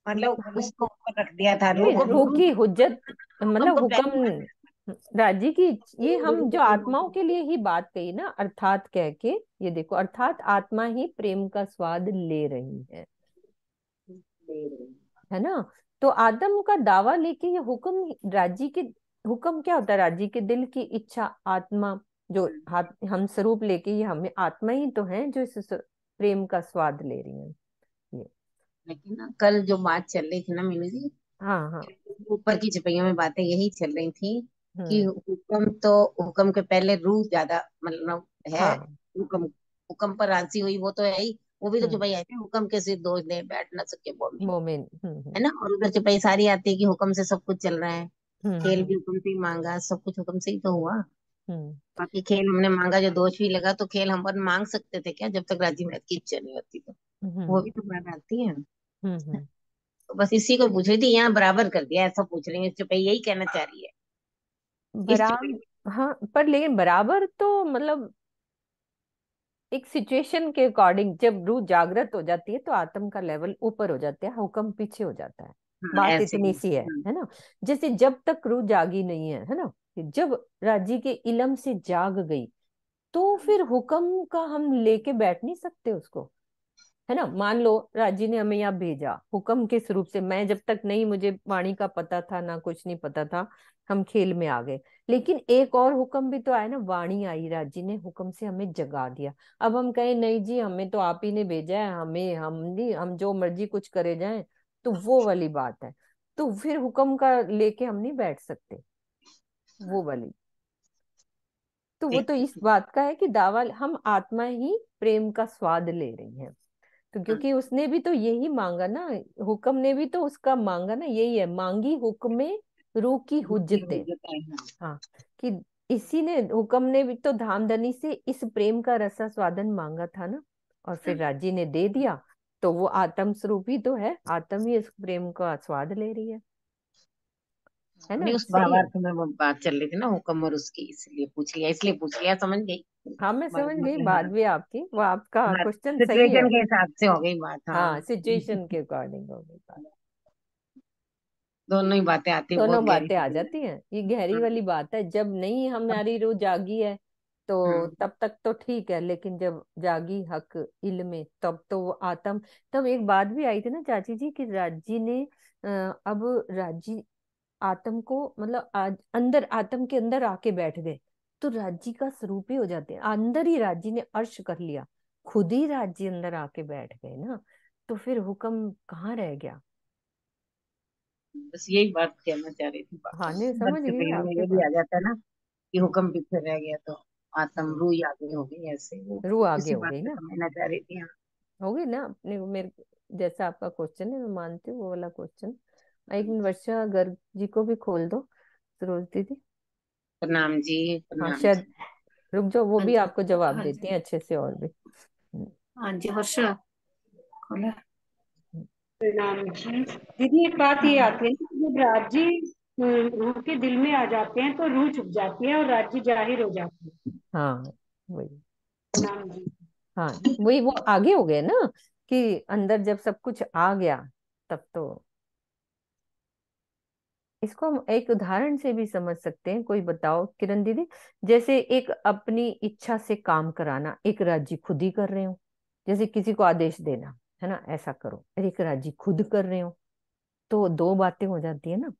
मतलब उसको ऊपर रख दिया था, रूह नहीं, को। रूह की हुज्जत हुक्म मतलब को हुक्म पहले। राजी की। ये हम जो आत्माओं के लिए ही बात कही ना, अर्थात कह के, ये देखो, अर्थात आत्मा ही प्रेम का स्वाद ले रही है ना। तो आदम का दावा लेके ये हुक्म राजी के, हुक्म क्या होता है? राजी के दिल की इच्छा, आत्मा जो हाथ हम स्वरूप लेके, ये हमें आत्मा ही तो है जो इस प्रेम का स्वाद ले रही है ये। लेकिन ना, कल जो बात चल रही थी ना मीनू जी, हाँ हाँ। ऊपर की चुपैयों में बातें यही चल रही थी कि हम्म। हुक्म के पहले रूह ज्यादा मतलब है। हाँ। हुक्म हुक्म पर राजी हुई, वो तो है ही। वो भी तो हम्म। चुपैया है, हुक्म के सिर दोष दे बैठ ना सके वो में, मोमिन। है ना। और उधर चुपई सारी आती है कि हुक्म से सब कुछ चल रहा है। खेल भी हम्म। हुक्म से ही मांगा, सब कुछ हुक्म से ही तो हुआ। हम्म। बाकी खेल हमने मांगा, जो दोष भी लगा, तो खेल हम मांग सकते थे क्या, जब तक राजी मैत की इच्छा नहीं होती तो? वो हम्म। भी तो बात आती है। हम्म। तो बस इसी को पूछ रही थी, यहाँ बराबर कर दिया ऐसा पूछ रही है चुपई, यही कहना चाह रही है इस चुपई। बराबर, हाँ, पर लेकिन बराबर तो मतलब एक सिचुएशन के अकॉर्डिंग, जब रूह जागृत हो जाती है तो आत्म का लेवल ऊपर हो जाता है, हुक्म पीछे हो जाता है। हाँ, बात ऐसे इतनी ही। सी है ना। जैसे जब तक रूह जागी नहीं है ना, कि जब राजी के इलम से जाग गई, तो फिर हुक्म का हम लेके बैठ नहीं सकते उसको, है ना। मान लो राजी ने हमें यहाँ भेजा हुक्म के स्वरूप से, मैं जब तक नहीं, मुझे वाणी का पता था ना, कुछ नहीं पता था, हम खेल में आ गए। लेकिन एक और हुक्म भी तो आया ना, वाणी आई, राजी ने हुक्म से हमें जगा दिया। अब हम कहें नहीं जी, हमें तो आप ही ने भेजा है, हमें हम नहीं, हम जो मर्जी कुछ करे जाएं, तो वो वाली बात है। तो फिर हुक्म का लेके हम नहीं बैठ सकते, वो वाली। तो वो ठीक तो ठीक इस ठीक। बात का है कि दावा हम आत्मा ही प्रेम का स्वाद ले रही है। तो हाँ, क्योंकि उसने भी तो यही मांगा ना, हुक्म ने भी तो उसका मांगा ना, यही है, मांगी हुक्मे रू की रुचि हो हुज्जते। जाता है, हाँ। हाँ, कि इसी ने, हुक्म ने भी तो धामधनी से इस प्रेम का रसा स्वादन मांगा था ना, और फिर राजी ने दे दिया। तो वो आत्म स्वरूप ही तो है, आत्म ही इस प्रेम का स्वाद ले रही है ना, नहीं, उस सही है। भावार्थ में वो बात चल रही थी ना, हुक्म और उसकी, इसलिए पूछ लिया, समझ गई। हाँ, मैं समझ गई बात मतलब भी आपकी, वो आपका हाँ, क्वेश्चन सही सिचुएशन है। के हिसाब से हो गई बात, हाँ। हाँ, सिचुएशन के अकॉर्डिंग हो गई बात। दोनों ही बातें आती हैं, दोनों बहुत गहरी बातें आ होती जाती हैं, ये गहरी है। वाली बात है। जब नहीं हमारी रूह जागी है तो हम्म। तब तक तो ठीक है, लेकिन जब जागी हक इल्म में, तब तो वो आत्म। तब एक बात भी आई थी ना चाची जी, कि राजी ने अब राजी आत्म को, मतलब आज अंदर, आत्म के अंदर आके बैठ गए, तो राज्य का स्वरूप ही हो जाते हैं, अंदर ही राज्य ने अर्श कर लिया, खुद ही राज्य अंदर आके बैठ गए ना, तो फिर हुक्म कहाँ रह गया। बस यही बात कहना चाह रही थी, हाँ, नहीं, बस समझ गई सिचुएशन में आपकी ये भी बात। आ जाता है ना कि हुक्म पीछे रह गया तो आत्म हम्म, रूह ही आगे हो गई, ऐसे वो रूह आगे इसी हो बात गई पे ना, समझना चाह रही थी, हाँ। हो गई ना अपने मेरे, जैसा आपका क्वेश्चन है, मैं मानती हूँ वो वाला क्वेश्चन। एक मिनट वर्षा गर्ग जी को भी खोल दो, सरोज दीदी। प्रणाम जी, हाँ, प्रणाम शायद जी। रुक जाओ, वो हाँ भी जी। आपको जवाब हाँ देती जी। हैं अच्छे से, और भी। हाँ जी, वर्षा खोला। प्रणाम जी। दीदी, एक बात ये हाँ। आती है ना कि जब राज्य रूह के दिल में आ जाते हैं तो रूह छुप जाती है और राज्य जाहिर हो जाती है। हाँ, वही। प्रणाम जी। हाँ, वही, वो आगे हो गए ना, कि अंदर जब सब कुछ आ गया, तब तो इसको हम एक उदाहरण से भी समझ सकते हैं। कोई बताओ किरण दीदी, जैसे एक अपनी इच्छा से काम कराना, एक राज्य खुद ही कर रहे हो, जैसे किसी को आदेश देना है ना, ऐसा करो, और एक राज्य खुद कर रहे हो, तो दो बातें हो जाती है ना।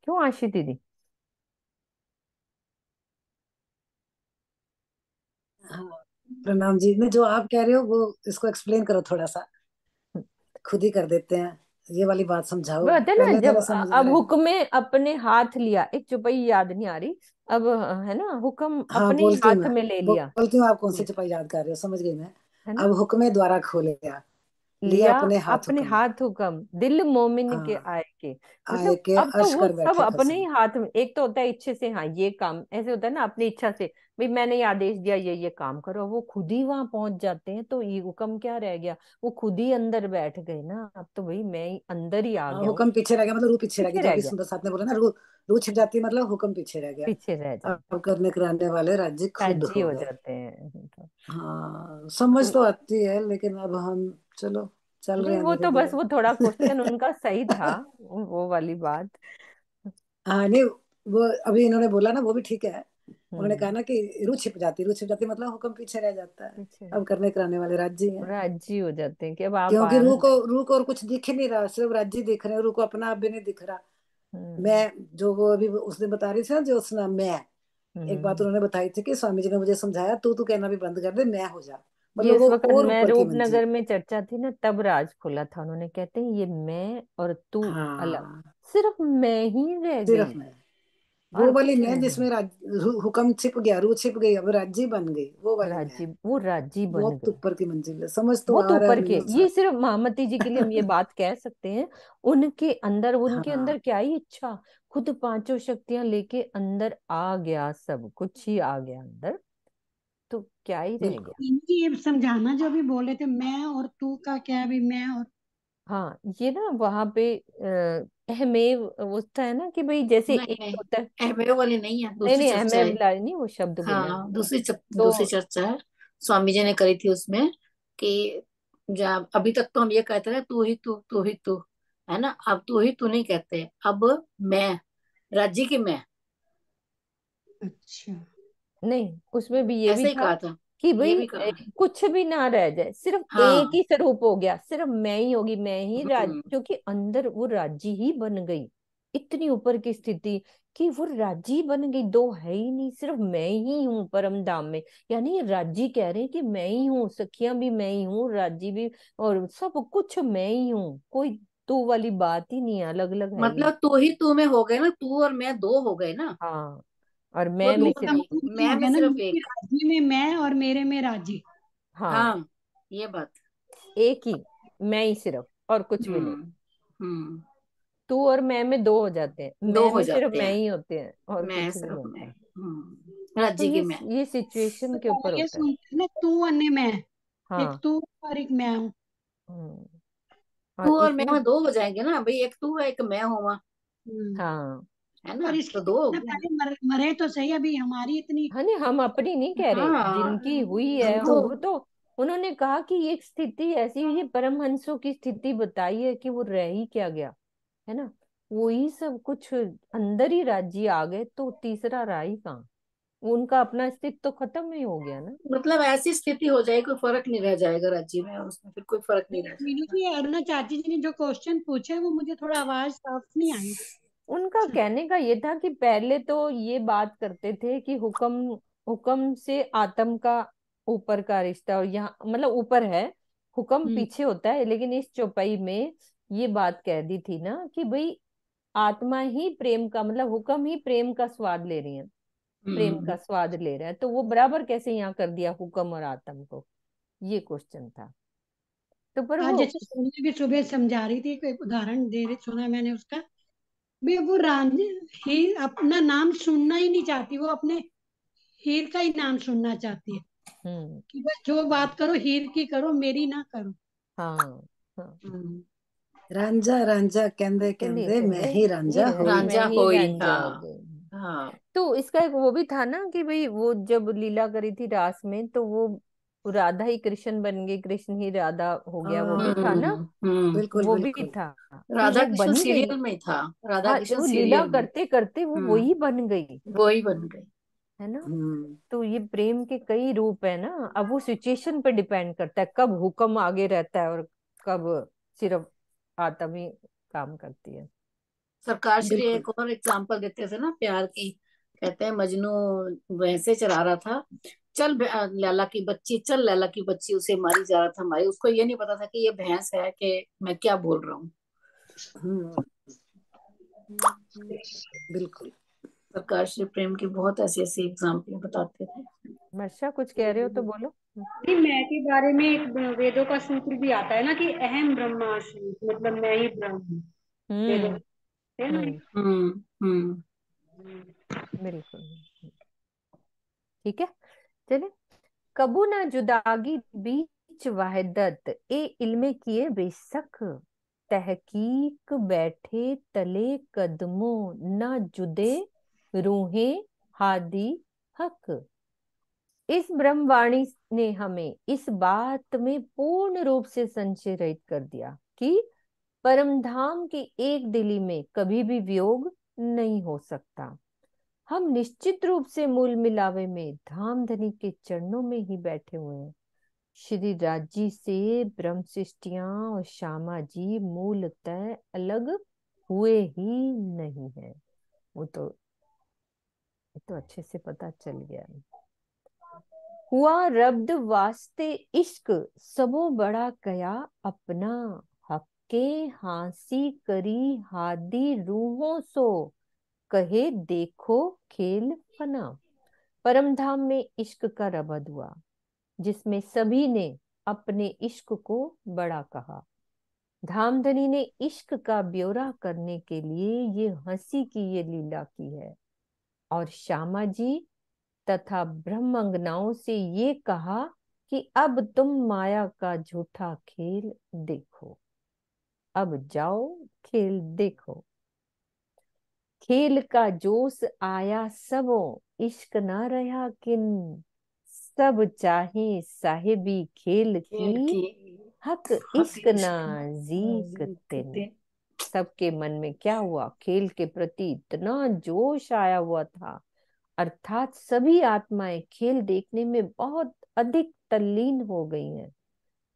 क्यों आशी दीदी। हाँ, प्रणाम जी। नहीं, जो आप कह रहे हो वो इसको एक्सप्लेन करो थोड़ा सा। खुद ही कर देते हैं, ये वाली बात समझाओ। वो होता है ना, पहले जब थोड़ा समझ आ अब रहा है। हुक्म अपने हाथ लिया, एक चौपाई याद नहीं आ रही अब, है ना, हुक्म हाँ, अपने ही बोलती हूँ हाथ मैं। में ले लिया, बोलती हूँ, आप कौन सी जी, चपाई याद कर रहे हो, समझ गई मैं। है ना, अब हुक्मे द्वारा खोलेगा, लिया लिया अपने हाथ अपने हुक्म। हाथ हुक्म, दिल मोमिन के हाँ, आए के, आए मतलब के अब तो अर्श वो कर सब बैठे अपने ही खसम। हाथ में। एक तो होता है इच्छे से, हाँ ये काम ऐसे होता है ना, अपनी इच्छा से, भाई मैंने ये आदेश दिया, ये काम करो, वो खुद ही वहां पहुंच जाते हैं, तो ये हुक्म क्या रह गया, वो खुद ही अंदर बैठ गए ना, अब तो भाई मैं ही अंदर ही आ हाँ, गया हूँ, हुक्म पीछे रह गया मतलब रूह पीछे रह गई, पीछे जो रह अभी गया, सुंदर साथ ने बोला ना, रूह रूह छिप जाती है, मतलब हुक्म पीछे रह गया। पीछे रह जाता, अब करने कराने वाले राज्य खुद राजी हो हो गए। जाते हैं तो। हाँ, समझ तो आती है, लेकिन अब हम, चलो, चल रहे नहीं, हैं वो धीरे तो बस धीरे। वो थोड़ा क्वेश्चन उनका सही था, वो वाली बात। हाँ, नहीं, वो अभी इन्होंने बोला ना, वो भी ठीक है। उन्होंने कहा हम्म, ना कि रूह छिप जाती मतलब हुक्म पीछे रह जाता है। पीछे अब करने कराने वाले राज्य ही हैं। राजी हो जाते हैं कि अब आप क्योंकि अंदर। रूह को और कुछ दिख ही नहीं रहा, सिर्फ राज्य ही दिख रहे हैं, रूह को अपना आप भी नहीं दिख रहा। हम्म, मैं, जो वो अभी उसने बता रही थी ना, जो उसने मैं, एक बात हम्म। उन्होंने बताई थी कि स्वामी जी ने मुझे समझाया, तू कहना भी बंद कर दे, मैं हो जा। ये मतलब इस वो वक्त और मैं ऊपर की मंजिल। रूपनगर में चर्चा थी ना, तब राज खुला था, उन्होंने कहते हैं ये मैं और तू अलग, हाँ, सिर्फ मैं ही रह सिर्फ गई, मैं, वो और वाली कुछ मैं नहीं। जिसमें हुक्म छिप गया, रूह छिप गई, अब राज्य बन गई, वो वाली मैं। राजी, वो राजी बन बहुत गए, ऊपर की मंजिल है, समझ तो बहुत आ रहा है ऊपर अब के। मेरे ये साथ। सिर्फ महामती जी के लिए हम ये बात कह सकते हैं, उनके अंदर हाँ, क्या ही इच्छा, खुद पांचों शक्तियां लेके अंदर आ गया, सब कुछ ही आ गया अंदर, तो क्या ही रह गया। बिल्कुल। इनकी ये समझाना जो भी बोल रहे थे, मैं और तू का क्या, भी मैं और हाँ, ये ना वहां पे अहमेव होता है ना, कि भाई जैसे नहीं एक नहीं, होता है, एमएओ वाली नहीं है, नहीं दूसरी नहीं, चर्चा अहमेव है। नहीं, वो शब्द बोला है। हाँ, तो दूसरी चर्चा है, स्वामी जी ने करी थी उसमें, कि जब अभी तक तो हम ये कहते थे तू ही तू ही तू, है ना, अब तू ही तू नहीं कहते, अब मैं, राज्य की मैं, अच्छा। नहीं, उसमें भी ये भी ऐसे ही था कहा था, कि ये भाई भी कहा। कुछ भी ना रह जाए, सिर्फ एक हाँ। ही स्वरूप हो गया, सिर्फ मैं ही होगी, मैं ही राज, हम्म। क्योंकि अंदर वो राज्य ही बन गई, इतनी ऊपर की स्थिति कि वो राज्य बन गई, दो है ही नहीं, सिर्फ मैं ही हूँ परम धाम में। यानी ये राज्य कह रहे हैं कि मैं ही हूँ, सखियां भी मैं ही हूँ, राज्य भी, और सब कुछ मैं ही हूँ, कोई तू वाली बात ही नहीं है, अलग अलग है ही नहीं। मतलब तू ही तू में हो गए ना, तू और मैं दो हो गए ना। हाँ, और वो मैं तू में इसका सिर्फ, नहीं, मतलब ये मैं हो में गया ना, सिर्फ मेरे एक। राज्य में मैं और मेरे में राज्य। हाँ, हाँ, ये बात। एक ही, मैं ही सिर्फ, और कुछ भी नहीं। हम्म। हम्म। तू और मैं में दो हो जाते हैं, दो मैं हो में सिर्फ जाते मैं हैं। ही होते हैं, और मैं कुछ भी सिर्फ नहीं मैं। होता। तो राज्य की मैं। ये सिचुएशन तो के ऊपर ये होता है। सुनते हैं ना, तू और मैं, एक हाँ। तू और एक मैं हूँ। हम्म, तू और और मैं इसमें, में दो हो जाएंगे ना भाई, एक तू है एक मैं हुआ, हम्म। हाँ, है ना, और तो इसके दो हो ना गए। पहले मरे तो सही, अभी हमारी इतनी। हाँ नहीं, हम अपनी नहीं कह रहे, हाँ, जिनकी हुई है हमको। वो तो, उन्होंने कहा कि ये एक स्थिति ऐसी हुई है, परमहंसों की स्थिति बताई है कि वो रह ही क्या गया, है ना, वही सब कुछ अंदर ही राज्य आ गए, तो तीसरा रहा ही कहाँ, उनका अपना अस्तित्व तो खत्म ही हो गया ना। मतलब ऐसी स्थिति हो जाए, कोई फर्क नहीं रह जाएगा राज्य में, और उसमें फिर कोई फर्क नहीं रह मीनू जाएगा। जी, अरुणा चाची जी ने जो क्वेश्चन पूछे वो मुझे थोड़ा आवाज साफ नहीं आई। उनका कहने का ये था कि पहले तो ये बात करते थे कि हुक्म, हुक्म से आत्म का ऊपर का रिश्ता, और यहाँ मतलब ऊपर है, हुक्म हम्म। पीछे होता है, लेकिन इस चौपाई में ये बात कह दी थी ना कि भाई आत्मा ही प्रेम का, मतलब हुक्म ही प्रेम का स्वाद ले रही है, प्रेम का हम्म। स्वाद ले रहा है, तो वो बराबर कैसे यहाँ कर दिया हुक्म और आत्म को, ये क्वेश्चन था। तो पर आज वो, जैसे सोनिया भी सुबह समझा रही थी, कोई उदाहरण दे रही सुना मैंने उसका। भी वो रांझे हीर अपना नाम सुनना ही नहीं चाहती, वो अपने हीर का ही नाम सुनना चाहती है। हम्म, कि बस जो बात करो हीर की करो, मेरी ना करो। हाँ, हाँ, हम्म। रांझा रांझा कहंदे कहंदे कहंदे मैं कहंदे ही रांझा होई। मैं रांझा ही होई, रांझा हो हाँ। गई। हाँ। तो इसका एक वो भी था ना कि भाई वो जब लीला करी थी रास में, तो वो राधा ही कृष्ण बन गई, कृष्ण ही राधा हो गया, वो भी था ना, हम्म। बिल्कुल वो भी बिल्कुल। था। तो राधा वो कृष्ण बन गई। सीरियल में था। राधा हाँ, कृष्ण वो लीला सीरियल में। करते करते वो वही बन गई, वो ही बन गई। है ना। हम्म। तो ये प्रेम के कई रूप है ना, अब वो सिचुएशन पे डिपेंड करता है, कब हुक्म आगे रहता है और कब सिर्फ आत्म ही काम करती है। सरकार श्री बिल्कुल। एक और एग्जांपल देते थे ना प्यार की। कहते हैं मजनू भैंसे चरा रहा था, चल लैला की बच्ची, चल लैला की बच्ची, उसे मारी जा रहा था, मारी, उसको ये नहीं पता था कि ये भैंस है, कि मैं क्या बोल रहा हूँ। हम्म। बिल्कुल। सरकार श्री प्रेम की बहुत ऐसी ऐसी एग्जाम्पल बताते थे। वर्षा कुछ कह रहे हो तो बोलो। नहीं, मैं के बारे में एक वेदों का सूत्र भी आता है ना कि अहम ब्रह्मास्मि, मतलब मैं ही ब्रह्म हूँ। वेदों हम्म, में है ना। हम्म, हम्म। बिल्कुल, ठीक है, चलिए। कबू ना जुदागी बीच वाहिदत, ए इल्मे किए बेशक, तहकीक बैठे तले कदमों, ना जुदे रूहे हादी हक। इस ब्रह्मवाणी ने हमें इस बात में पूर्ण रूप से संशय रहित कर दिया कि परमधाम की एक दिली में कभी भी वियोग नहीं हो सकता। हम निश्चित रूप से मूल मिलावे में धामधनी के चरणों में ही बैठे हुए हैं। श्री राजी से ब्रह्म सृष्टियां और श्यामा जी मूलतः अलग हुए ही नहीं है, वो तो अच्छे से पता चल गया। हुआ रब्द वास्ते इश्क, सबो बड़ा कया अपना, हक्के हांसी करी हादी रूहों सो, कहे देखो खेल फना। परमधाम में इश्क का रबद हुआ, जिसमें सभी ने अपने इश्क को बड़ा कहा। धामधनी ने इश्क का ब्यौरा करने के लिए ये हंसी की ये लीला की है, और श्यामा जी तथा ब्रह्मंगनाओं से ये कहा कि अब तुम माया का झूठा खेल देखो, अब जाओ खेल देखो। खेल का जोश आया सबो, इश्क ना रहा किन, सब चाहे साहिबी खेल खेल की, की हक हक इश्क ना इश्क जीक तिन। नाजुक। सबके मन में क्या हुआ, खेल के प्रति इतना जोश आया हुआ था, अर्थात सभी आत्माएं खेल देखने में बहुत अधिक तल्लीन हो गई हैं।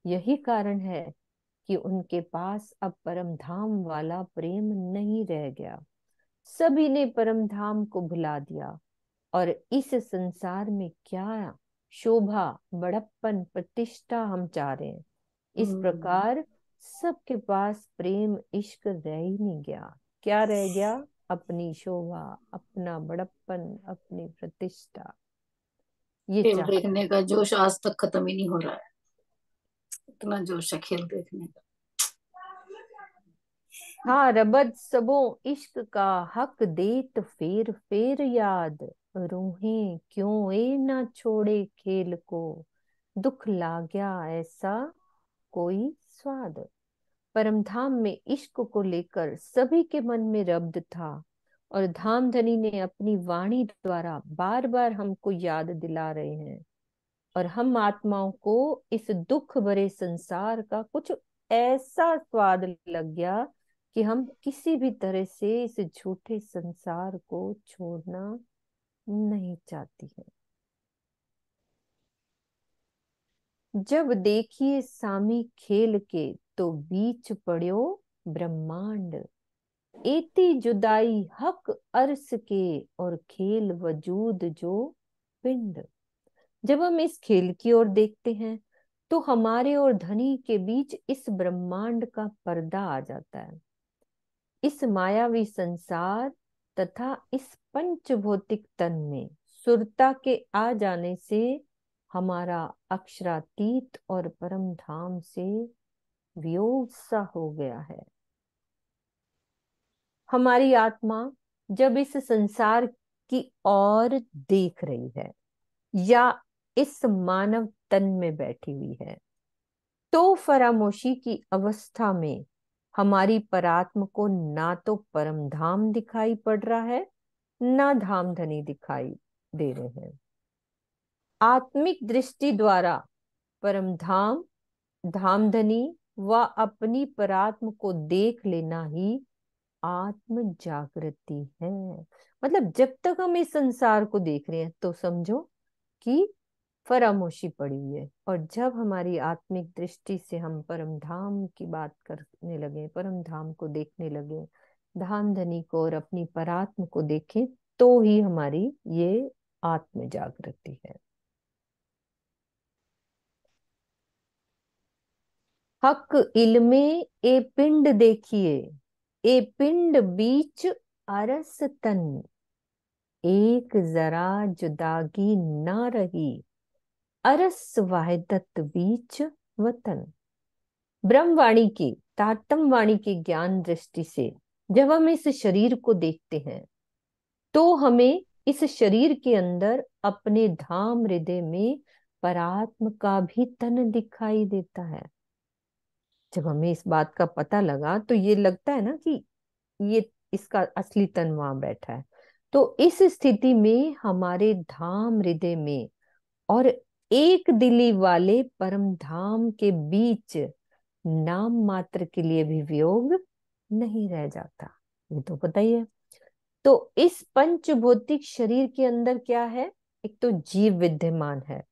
यही कारण है कि उनके पास अब परम धाम वाला प्रेम नहीं रह गया। सभी ने परम धाम को भुला दिया और इस संसार में क्या शोभा, बड़प्पन, प्रतिष्ठा हम चाह रहे हैं। इस प्रकार सबके पास प्रेम इश्क रह ही नहीं गया। क्या रह गया? अपनी शोभा, अपना बड़प्पन, अपनी प्रतिष्ठा, ये खेल चाह। देखने का जोश आज तक खत्म ही नहीं हो रहा है। इतना जोश है खेल देखने का। हाँ, रबद सबों इश्क का हक देत फेर फेर याद, रूहें क्यों ए ना छोड़े खेल को, दुख लाग्या ऐसा कोई स्वाद। परमधाम में इश्क को लेकर सभी के मन में रब्द था और धामधनी ने अपनी वाणी द्वारा बार बार हमको याद दिला रहे हैं। और हम आत्माओं को इस दुख भरे संसार का कुछ ऐसा स्वाद लग गया कि हम किसी भी तरह से इस झूठे संसार को छोड़ना नहीं चाहती है। जब देखिए सामी खेल के तो बीच पड़ो ब्रह्मांड, एती जुदाई हक अर्श के और खेल वजूद जो पिंड। जब हम इस खेल की ओर देखते हैं तो हमारे और धनी के बीच इस ब्रह्मांड का पर्दा आ जाता है। इस मायावी संसार तथा इस पंचभौतिक तन में सुरता के आ जाने से हमारा अक्षरातीत और परम धाम से वियोग सा हो गया है। हमारी आत्मा जब इस संसार की ओर देख रही है या इस मानव तन में बैठी हुई है तो फरामोशी की अवस्था में हमारी परात्म को ना तो परम धाम दिखाई पड़ रहा है, ना धाम धनी दिखाई दे रहे हैं। आत्मिक दृष्टि द्वारा परम धाम, धाम धनी व अपनी परात्म को देख लेना ही आत्म जागृति है। मतलब जब तक हम इस संसार को देख रहे हैं तो समझो कि फरामोशी पड़ी हुई है, और जब हमारी आत्मिक दृष्टि से हम परम धाम की बात करने लगे, परम धाम को देखने लगे, धाम धनी को और अपनी परात्म को देखें, तो ही हमारी ये आत्म जागृति है। हक इल्मे ए पिंड देखिए, ए पिंड बीच अरस तन, एक जरा जुदागी ना रही, अरस वाहिदत बीच वतन। ब्रह्मवाणी की, तारतम वाणी की ज्ञान दृष्टि से जब हम इस शरीर को देखते हैं तो हमें इस शरीर के अंदर अपने धाम हृदय में परात्म का भी तन दिखाई देता है। जब हमें इस बात का पता लगा तो ये लगता है ना कि ये इसका असली तन वहां बैठा है। तो इस स्थिति में हमारे धाम हृदय में और एक दिली वाले परम धाम के बीच नाम मात्र के लिए भी वियोग नहीं रह जाता, ये तो पता ही है। तो इस पंचभौतिक शरीर के अंदर क्या है? एक तो जीव विद्यमान है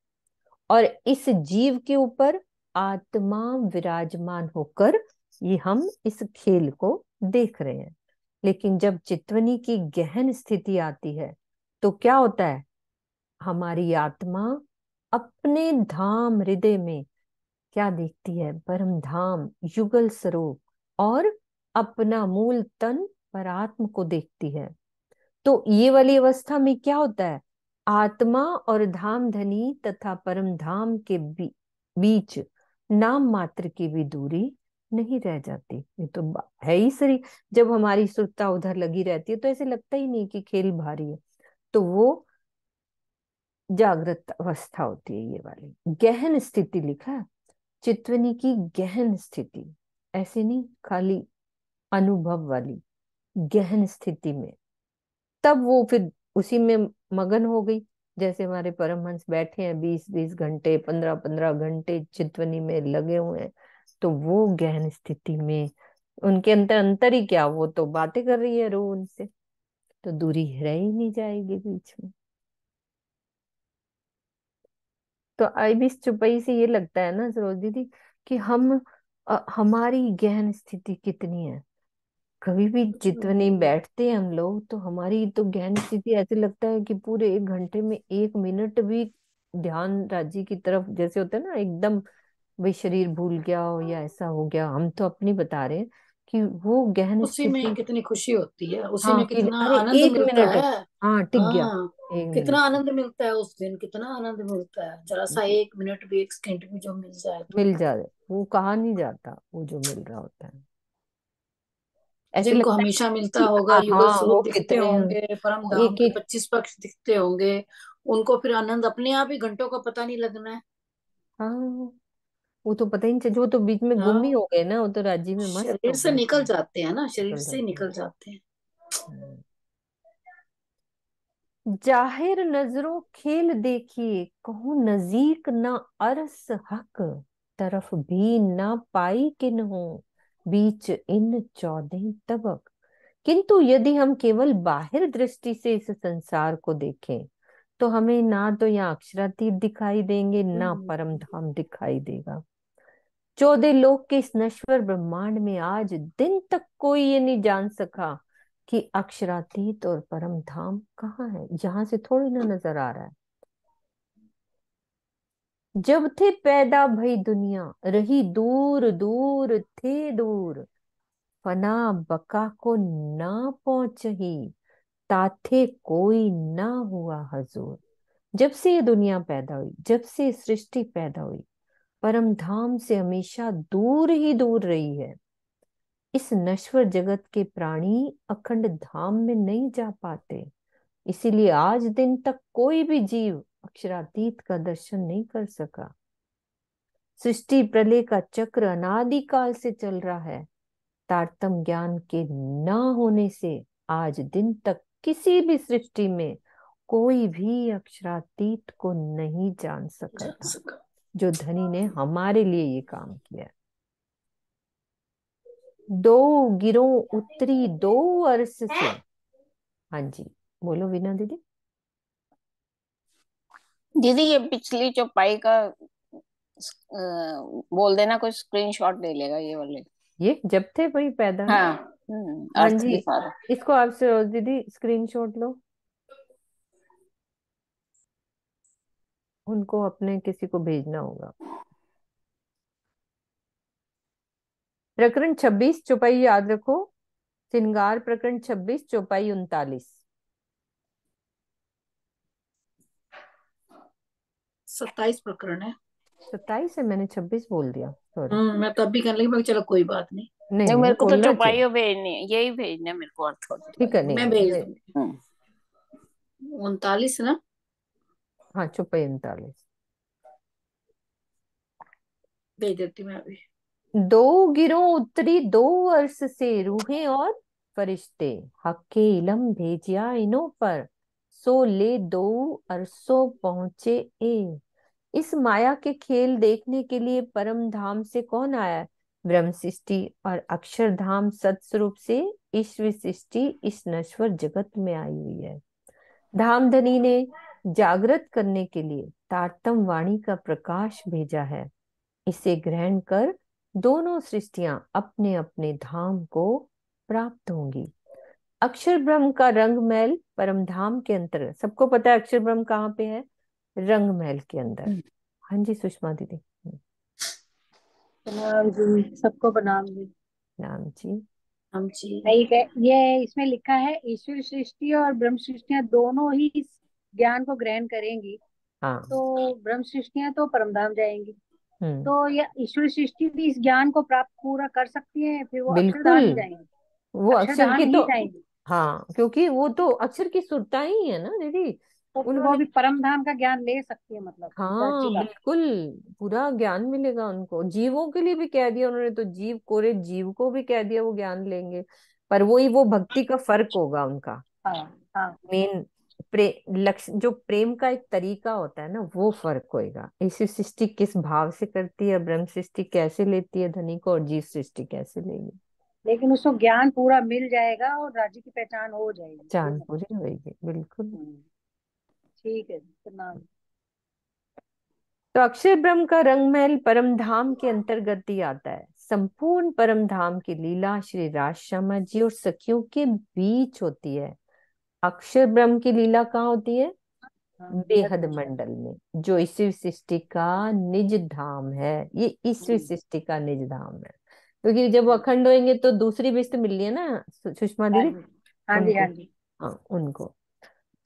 और इस जीव के ऊपर आत्मा विराजमान होकर ये हम इस खेल को देख रहे हैं। लेकिन जब चित्वनी की गहन स्थिति आती है तो क्या होता है? हमारी आत्मा अपने धाम हृदय में क्या देखती है? परम धाम, युगल स्वरूप और अपना मूल तन परात्म को देखती है। तो ये वाली अवस्था में क्या होता है? आत्मा और धाम धनी तथा परम धाम के बीच नाम मात्र की भी दूरी नहीं रह जाती। ये तो है ही सही। जब हमारी सुरता उधर लगी रहती है तो ऐसे लगता ही नहीं कि खेल भारी है। तो वो जागृत अवस्था होती है, ये वाली गहन स्थिति लिखा है, चित्वनी की गहन स्थिति। ऐसे नहीं खाली अनुभव वाली, गहन स्थिति में तब वो फिर उसी में मगन हो गई। जैसे हमारे परमहंस बैठे हैं 20-20 घंटे, 15-15 घंटे चित्वनी में लगे हुए हैं, तो वो गहन स्थिति में उनके अंतर अंतर ही क्या, वो तो बातें कर रही है रो उनसे, तो दूरी रह ही नहीं जाएगी बीच में। तो आई भी इस चुपई से ये लगता है ना सरोज दीदी कि हम हमारी गहन स्थिति कितनी है। कभी भी कुछ भी जितने बैठते हैं हम लोग तो हमारी तो गहन स्थिति ऐसे लगता है कि पूरे 1 घंटे में 1 मिनट भी ध्यान राज्य की तरफ, जैसे होता है ना एकदम भाई शरीर भूल गया हो या ऐसा हो गया। हम तो अपनी बता रहे हैं कि वो गहन उसी में स्थिति। कितनी खुशी होती है, उसी हाँ में कि कितना अरे आनंद एक मिलता मिनट है। हाँ टिक गया, हाँ, 1 मिनट कितना आनंद मिलता है उस दिन, कितना आनंद मिलता है, जरा सा 1 मिनट भी, 1 सेकंड भी जो मिल जाए तो। मिल जाए, वो कहा नहीं जाता वो जो मिल रहा होता है। ऐसे जिनको लगता है हमेशा मिलता कि होगा, युगल हाँ स्वरूप वो दिखते कितने होंगे, परम धाम एक के एक 25 पक्ष दिखते होंगे, उनको फिर आनंद अपने आप ही घंटों का पता नहीं लगना है। हाँ वो तो पता ही नहीं चल, जो तो बीच में गुम ही हाँ, हो गए ना, वो तो राज्य में मस्त शरीर हो से गए निकल अपने, जाते हैं ना, शरीर निकल से ही जाते हैं। निकल जाते हैं। हम्म। जाहिर नजरों खेल देखिए, कहूँ नजीक न अरस हक, तरफ भी न पाई किन्हों, बीच इन 14 तबक। किंतु यदि हम केवल बाहिर दृष्टि से इस संसार को देखें तो हमें ना तो यहाँ अक्षरातीत दिखाई देंगे ना परम धाम दिखाई देगा। 14 लोक के इस नश्वर ब्रह्मांड में आज दिन तक कोई ये नहीं जान सका कि अक्षरातीत और परम धाम कहाँ है। यहाँ से थोड़ी ना नजर आ रहा है। जब थे पैदा भई दुनिया, रही दूर दूर थे दूर, फना बका को ना पहुंचही, ताथे कोई ना हुआ हजूर। जब से ये दुनिया पैदा हुई, जब से सृष्टि पैदा हुई, परम धाम से हमेशा दूर ही दूर रही है। इस नश्वर जगत के प्राणी अखंड धाम में नहीं जा पाते, इसीलिए आज दिन तक कोई भी जीव अक्षरातीत का दर्शन नहीं कर सका। सृष्टि प्रलय का चक्र अनादिकाल से चल रहा है। तारतम ज्ञान के न होने से आज दिन तक किसी भी सृष्टि में कोई भी अक्षरातीत को नहीं जान सका जान था, सका। जो धनी ने हमारे लिए ये काम किया। दो गिरों उतरी दो अर्श से। हाँ जी, बोलो वीना दीदी। दीदी ये पिछली चौपाई का बोल देना, कोई स्क्रीनशॉट ले लेगा ये वाले। ये जब थे वही पैदा ना। हाँ, हाँ अर्थ जी, दिखा रहा। इसको आपसे रोज दीदी स्क्रीनशॉट लो, उनको अपने किसी को भेजना होगा। प्रकरण 26 चौपाई याद रखो, श्रृंगार प्रकरण 26 चौपाई 39। 27 प्रकरण है। 27 है, मैंने 26 बोल दिया, सॉरी। मैं तब भी कहने लगी, मैं चलो कोई बात नहीं। नहीं नहीं, नहीं मेरे को तो बोलना चाहिए। चौपाइयों भेजनी है, यही भेजने मेरे को, अर्थ और ठीक है, चौपाइयों। नहीं मैं नहीं भेज मैं, दूंगी। हम्म। 39 ना। हाँ चौपाई 39। भेज देती हूँ मैं अभी। दो गिरों उतरी दो अर्श से, रूहें और फरिश्ते, हक्के इलम भेजिया इन्हों पर, सो ले दो अरसों पहुंचे ए। इस माया के खेल देखने के लिए परम धाम से कौन आया है? ब्रह्म सृष्टि और अक्षरधाम सत्स्वरूप से ईश्वर सृष्टि इस नश्वर जगत में आई हुई है। धामधनी ने जागृत करने के लिए तारतम वाणी का प्रकाश भेजा है। इसे ग्रहण कर दोनों सृष्टियां अपने अपने धाम को प्राप्त होंगी। अक्षर ब्रह्म का रंग महल परम धाम के अंतर्गत, सबको पता है अक्षर ब्रह्म कहाँ पे है? रंग महल के अंदर। हाँ जी सुषमा दीदी। प्रणाम जी, सबको प्रणाम जी। नाम जी। हम जी। ठीक है, ये इसमें लिखा है ईश्वर सृष्टि और ब्रह्म सृष्टियां दोनों ही इस ज्ञान को ग्रहण करेंगी हाँ। तो ब्रह्म सृष्टियां तो परमधाम जाएंगी। हम्म। तो ये ईश्वर सृष्टि भी इस ज्ञान को प्राप्त पूरा कर सकती है, फिर वो बिल्कुल, अक्षरधाम ही जाएंगी। वो अक्षर अक्षरधाम की ही तो, जाएंगी। हाँ क्योंकि वो तो अक्षर की सुरता ही है ना दीदी। तो फिर वो उन्होंने, भी परमधाम का ज्ञान ले सकती है, मतलब राज्य हाँ का। बिल्कुल, पूरा ज्ञान मिलेगा उनको। जीवों के लिए भी कह दिया उन्होंने, तो जीव कोरे जीव को भी कह दिया वो ज्ञान लेंगे। पर वही वो भक्ति का फर्क होगा उनका। हाँ हाँ। मेन लक्ष्य जो प्रेम का एक तरीका होता है ना, वो फर्क होएगा। ऐसी सृष्टि किस भाव से करती है, ब्रह्म सृष्टि कैसे लेती है धनी को, और जीव सृष्टि कैसे लेगी। लेकिन उसको ज्ञान पूरा मिल जाएगा और राज्य की पहचान हो जाएगी, ये चांद सब। पूरी होगी बिल्कुल। हम्म, ठीक है, प्रणाम। तो अक्षर ब्रह्म का रंग महल परम धाम के अंतर्गत ही आता है। संपूर्ण परम धाम की लीला श्री राजश्यामा जी और सखियों के बीच होती है। अक्षर ब्रह्म की लीला कहाँ होती है? बेहद मंडल में, जो ईश्वर सृष्टि का निज धाम है। ये ईश्वर सृष्टि का निज धाम है, क्योंकि जब वो अखंड होंगे तो दूसरी विष्टि मिल रही है ना सुषमा हाँ दीदी, जी, हाँ जी, उनको। हाँ जी। हाँ, उनको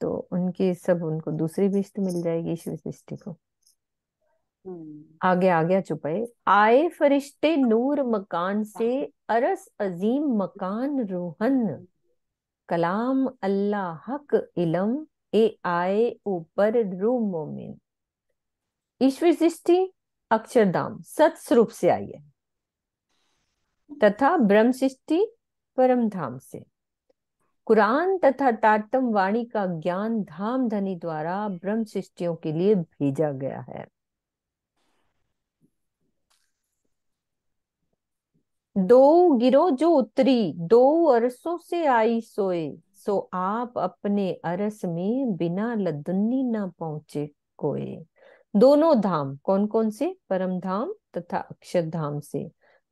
तो उनकी सब उनको दूसरी विष्टि मिल जाएगी ईश्वर सृष्टि को। आगे आ गया चुपे। आए फरिश्ते नूर मकान से, अरस अजीम मकान रोहन, कलाम अल्लाह हक इलम, ए आए ऊपर रू मोमिन। ईश्वर सृष्टि अक्षरधाम सत स्वरूप से आई है, तथा ब्रह्म सृष्टि परम धाम से। कुरान तथा तारतम वाणी का ज्ञान धाम धनी द्वारा ब्रह्म सृष्टियों के लिए भेजा गया है। दो गिरो जो उतरी, दो अरसों से आई सोए, सो आप अपने अरस में बिना लदुन्नी ना पहुंचे कोई। दोनों धाम कौन कौन से? परम धाम तथा अक्षर धाम से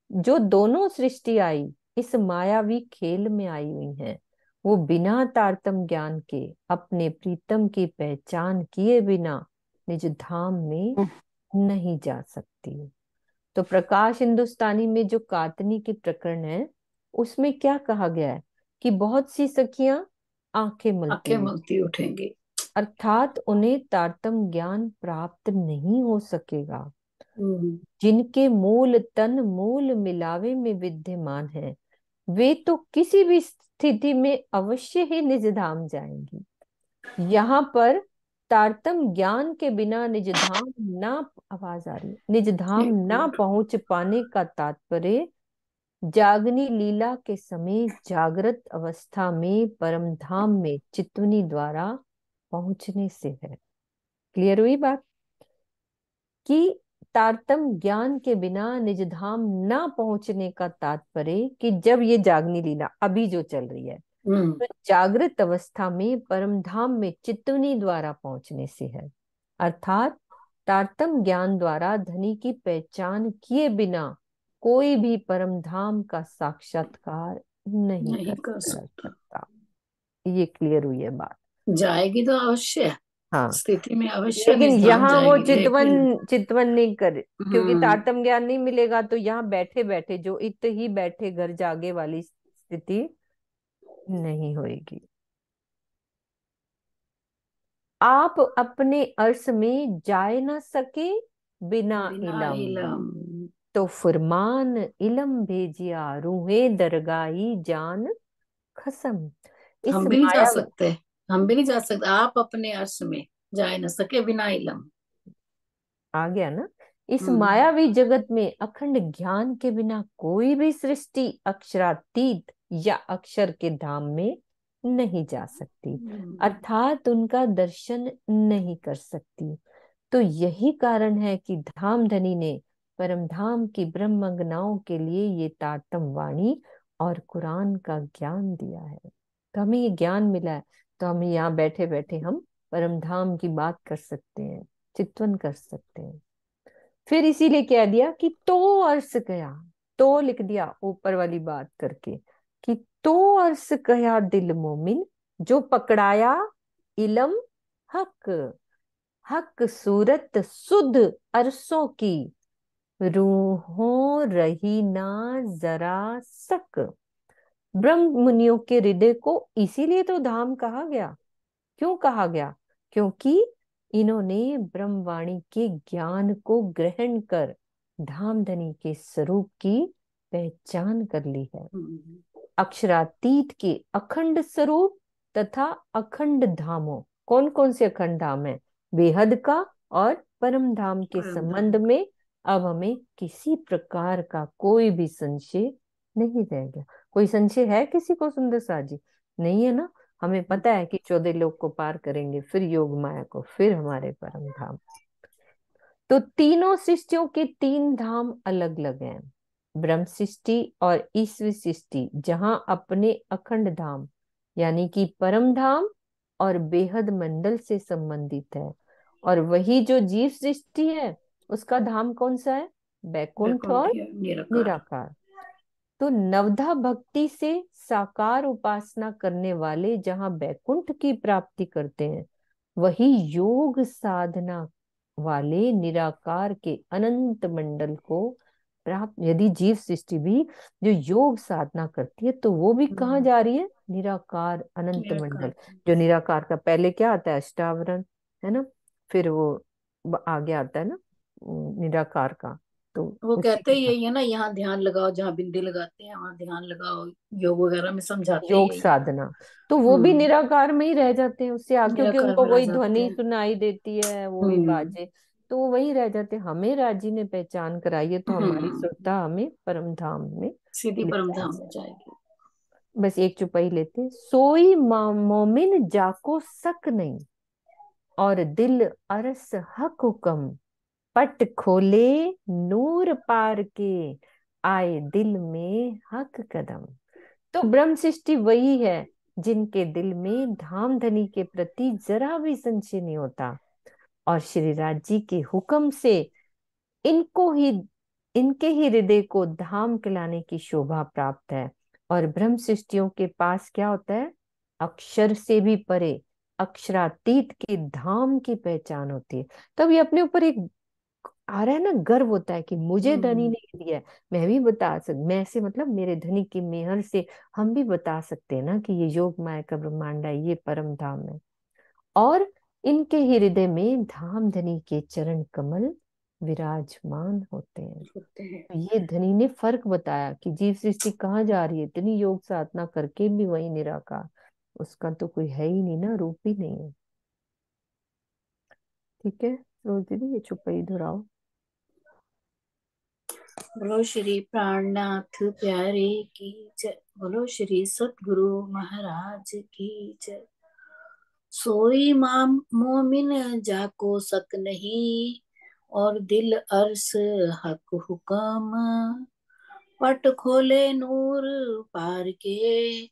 जो दोनों सृष्टि आई, इस मायावी खेल में आई हुई हैं, वो बिना तारतम ज्ञान के अपने प्रीतम की पहचान किए बिना निज धाम में नहीं जा सकती। तो प्रकाश हिंदुस्तानी में जो कातनी की प्रकरण है, उसमें क्या कहा गया है कि बहुत सी सखियां आंखें मलती आंखें हुई, मलती उठेंगी। अर्थात उन्हें तारतम ज्ञान प्राप्त नहीं हो सकेगा। हम्म, जिनके मूल तन मूल मिलावे में विद्यमान है, वे तो किसी भी स्थिति में अवश्य ही निज धाम जाएंगी। यहाँ पर तारतम ज्ञान के बिना निज धाम ना, आवाज आ रही है, निज धाम एक ना मिनट। पहुंच पाने का तात्पर्य जागनी लीला के समय जागृत अवस्था में परम धाम में चितवनी द्वारा पहुंचने से है। क्लियर हुई बात? कि तारतम ज्ञान के बिना निज धाम ना पहुंचने का तात्पर्य कि जब ये जागनी लीला अभी जो चल रही है, हम्म, तो जागृत अवस्था में परम धाम में चित्तवनी द्वारा पहुंचने से है। अर्थात तारतम ज्ञान द्वारा धनी की पहचान किए बिना कोई भी परम धाम का साक्षात्कार नहीं नहीं कर कर सकता। सकता। ये क्लियर हुई है बात? जाएगी तो अवश्य, हाँ, स्थिति में अवश्य लेकिन निज धाम यहाँ वो जाएगी, चितवन लेकिन चितवन नहीं कर, क्योंकि हम्म, तारतम ज्ञान नहीं मिलेगा तो यहाँ बैठे बैठे जो इत ही बैठे घर जागे वाली स्थिति नहीं होगी। आप अपने अर्श में जाए ना सके बिना बिना इलम, इलम। तो फरमान इलम भेजिया रूहे दरगाही जान खसम। इस हम भी नहीं जा माया, सकते, हम भी नहीं जा सकते, आप अपने अर्श में जाए न सके बिना इलम। आ गया ना? इस हम्म, मायावी जगत में अखंड ज्ञान के बिना कोई भी सृष्टि अक्षरातीत या अक्षर के धाम में नहीं जा सकती, अर्थात उनका दर्शन नहीं कर सकती। तो यही कारण है कि धाम धनी ने परम धाम की ब्रह्मंगनाओं के लिए ये तारतम वाणी और कुरान का ज्ञान दिया है। तो हमें ये ज्ञान मिला है, तो हमें यहाँ बैठे बैठे हम परम धाम की बात कर सकते हैं, चिंतन कर सकते हैं। फिर इसीलिए कह दिया कि तो अर्श गया, तो लिख दिया ऊपर वाली बात करके कि तो अर्श गया दिल मोमिन, जो पकड़ाया इलम हक, हक सूरत सुध अरसों की, रूहों रही ना जरा सक। ब्रह्म मुनियों के हृदय को इसीलिए तो धाम कहा गया। क्यों कहा गया? क्योंकि इन्होंने ब्रह्मवाणी के ज्ञान को ग्रहण कर धामधनी के स्वरूप की पहचान कर ली है। अक्षरातीत के अखंड स्वरूप तथा अखंड धामों, कौन कौन से अखंड धाम है? बेहद का और परम धाम के परम संबंध धाम। में अब हमें किसी प्रकार का कोई भी संशय नहीं रह गया। कोई संशय है किसी को सुंदर सा जी? नहीं है ना? हमें पता है कि 14 लोक को पार करेंगे, फिर योग माया को, फिर हमारे परम धाम। तो तीनों सृष्टियों के तीन धाम अलग अलग हैं। ब्रह्म सृष्टि और ईश्वर सृष्टि जहां अपने अखंड धाम यानी कि परम धाम और बेहद मंडल से संबंधित है। और वही जो जीव सृष्टि है उसका धाम कौन सा है? बैकुंठ वैकुंठ और या निराकार। निराकार। तो नवधा भक्ति से साकार उपासना करने वाले जहाँ बैकुंठ की प्राप्ति करते हैं, वही योग साधना वाले निराकार के अनंत मंडल को प्राप्त। यदि जीव सृष्टि भी जो योग साधना करती है तो वो भी कहाँ जा रही है? निराकार अनंत मंडल। निराकार। जो निराकार का पहले क्या आता है? अष्टावरण, है ना। फिर वो आगे आता है ना निराकार का, तो वो उसी कहते के ही बाद यही है ना, यहाँ ध्यान लगाओ, जहाँ बिंदी लगाते हैं वहां ध्यान लगाओ। योग वगैरह में समझाते ही योग यही है। साधना। तो वो भी हम्म। निराकार में ही रह जाते हैं उससे आगे, क्योंकि निराकार उनको में रह वही जाते ध्वनि हैं। सुनाई देती है, वो ही हम्म। बाजे, तो वो वही रह जाते हैं। हमें राजी ने पहचान कराई है, तो हमारी हम्म। श्रद्धा हमें परम धाम में सीधी ले परम धाम जाएगी। में जाएगी। बस एक चौपाई लेते हैं। सोई मोमिन जाको शक नहीं, और दिल अरस हक हुक्म, पट खोले नूर पार के, आए दिल में हक कदम। तो ब्रह्म सृष्टि वही है जिनके दिल में धाम धनी के प्रति जरा भी संशय नहीं होता, और श्री राज जी के हुक्म से इनको ही, इनके ही हृदय को धाम खिलाने की शोभा प्राप्त है। और ब्रह्म सृष्टियों के पास क्या होता है? अक्षर से भी परे, अक्षरातीत के धाम की पहचान होती है। तब ये अपने ऊपर एक आ रहा है ना, गर्व होता है कि मुझे धनी हम्म। ने दिया है। मैं भी बता सक मैं से मतलब मेरे धनी की मेहर से हम भी बता सकते हैं ना कि ये योग माया का ब्रह्मांड है, ये परम धाम है। और इनके हृदय में धाम धनी के चरण कमल विराजमान होते हैं। होते हैं। तो ये धनी ने फर्क बताया कि जीव सृष्टि कहाँ जा रही है, इतनी योग साधना करके भी वही निराकार, उसका तो कोई है ही नहीं ना, रूप ही नहीं है। ठीक है रोज दीदी, ये चुपई दोहराओ। बोलो श्री प्राणनाथ प्यारे की जय। बोलो श्री सतगुरु महाराज की जय। सोई माम मोमिन जाको शक नहीं, और दिल अर्श हक हुक्म, पट खोले नूर पार के,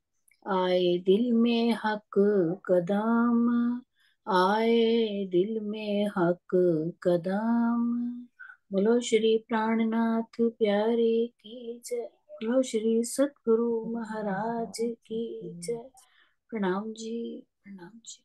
आए दिल में हक कदम, आए दिल में हक कदम। बोलो श्री प्राणनाथ प्यारे की जय। बोलो श्री सतगुरु महाराज की जय। प्रणाम जी, प्रणाम जी।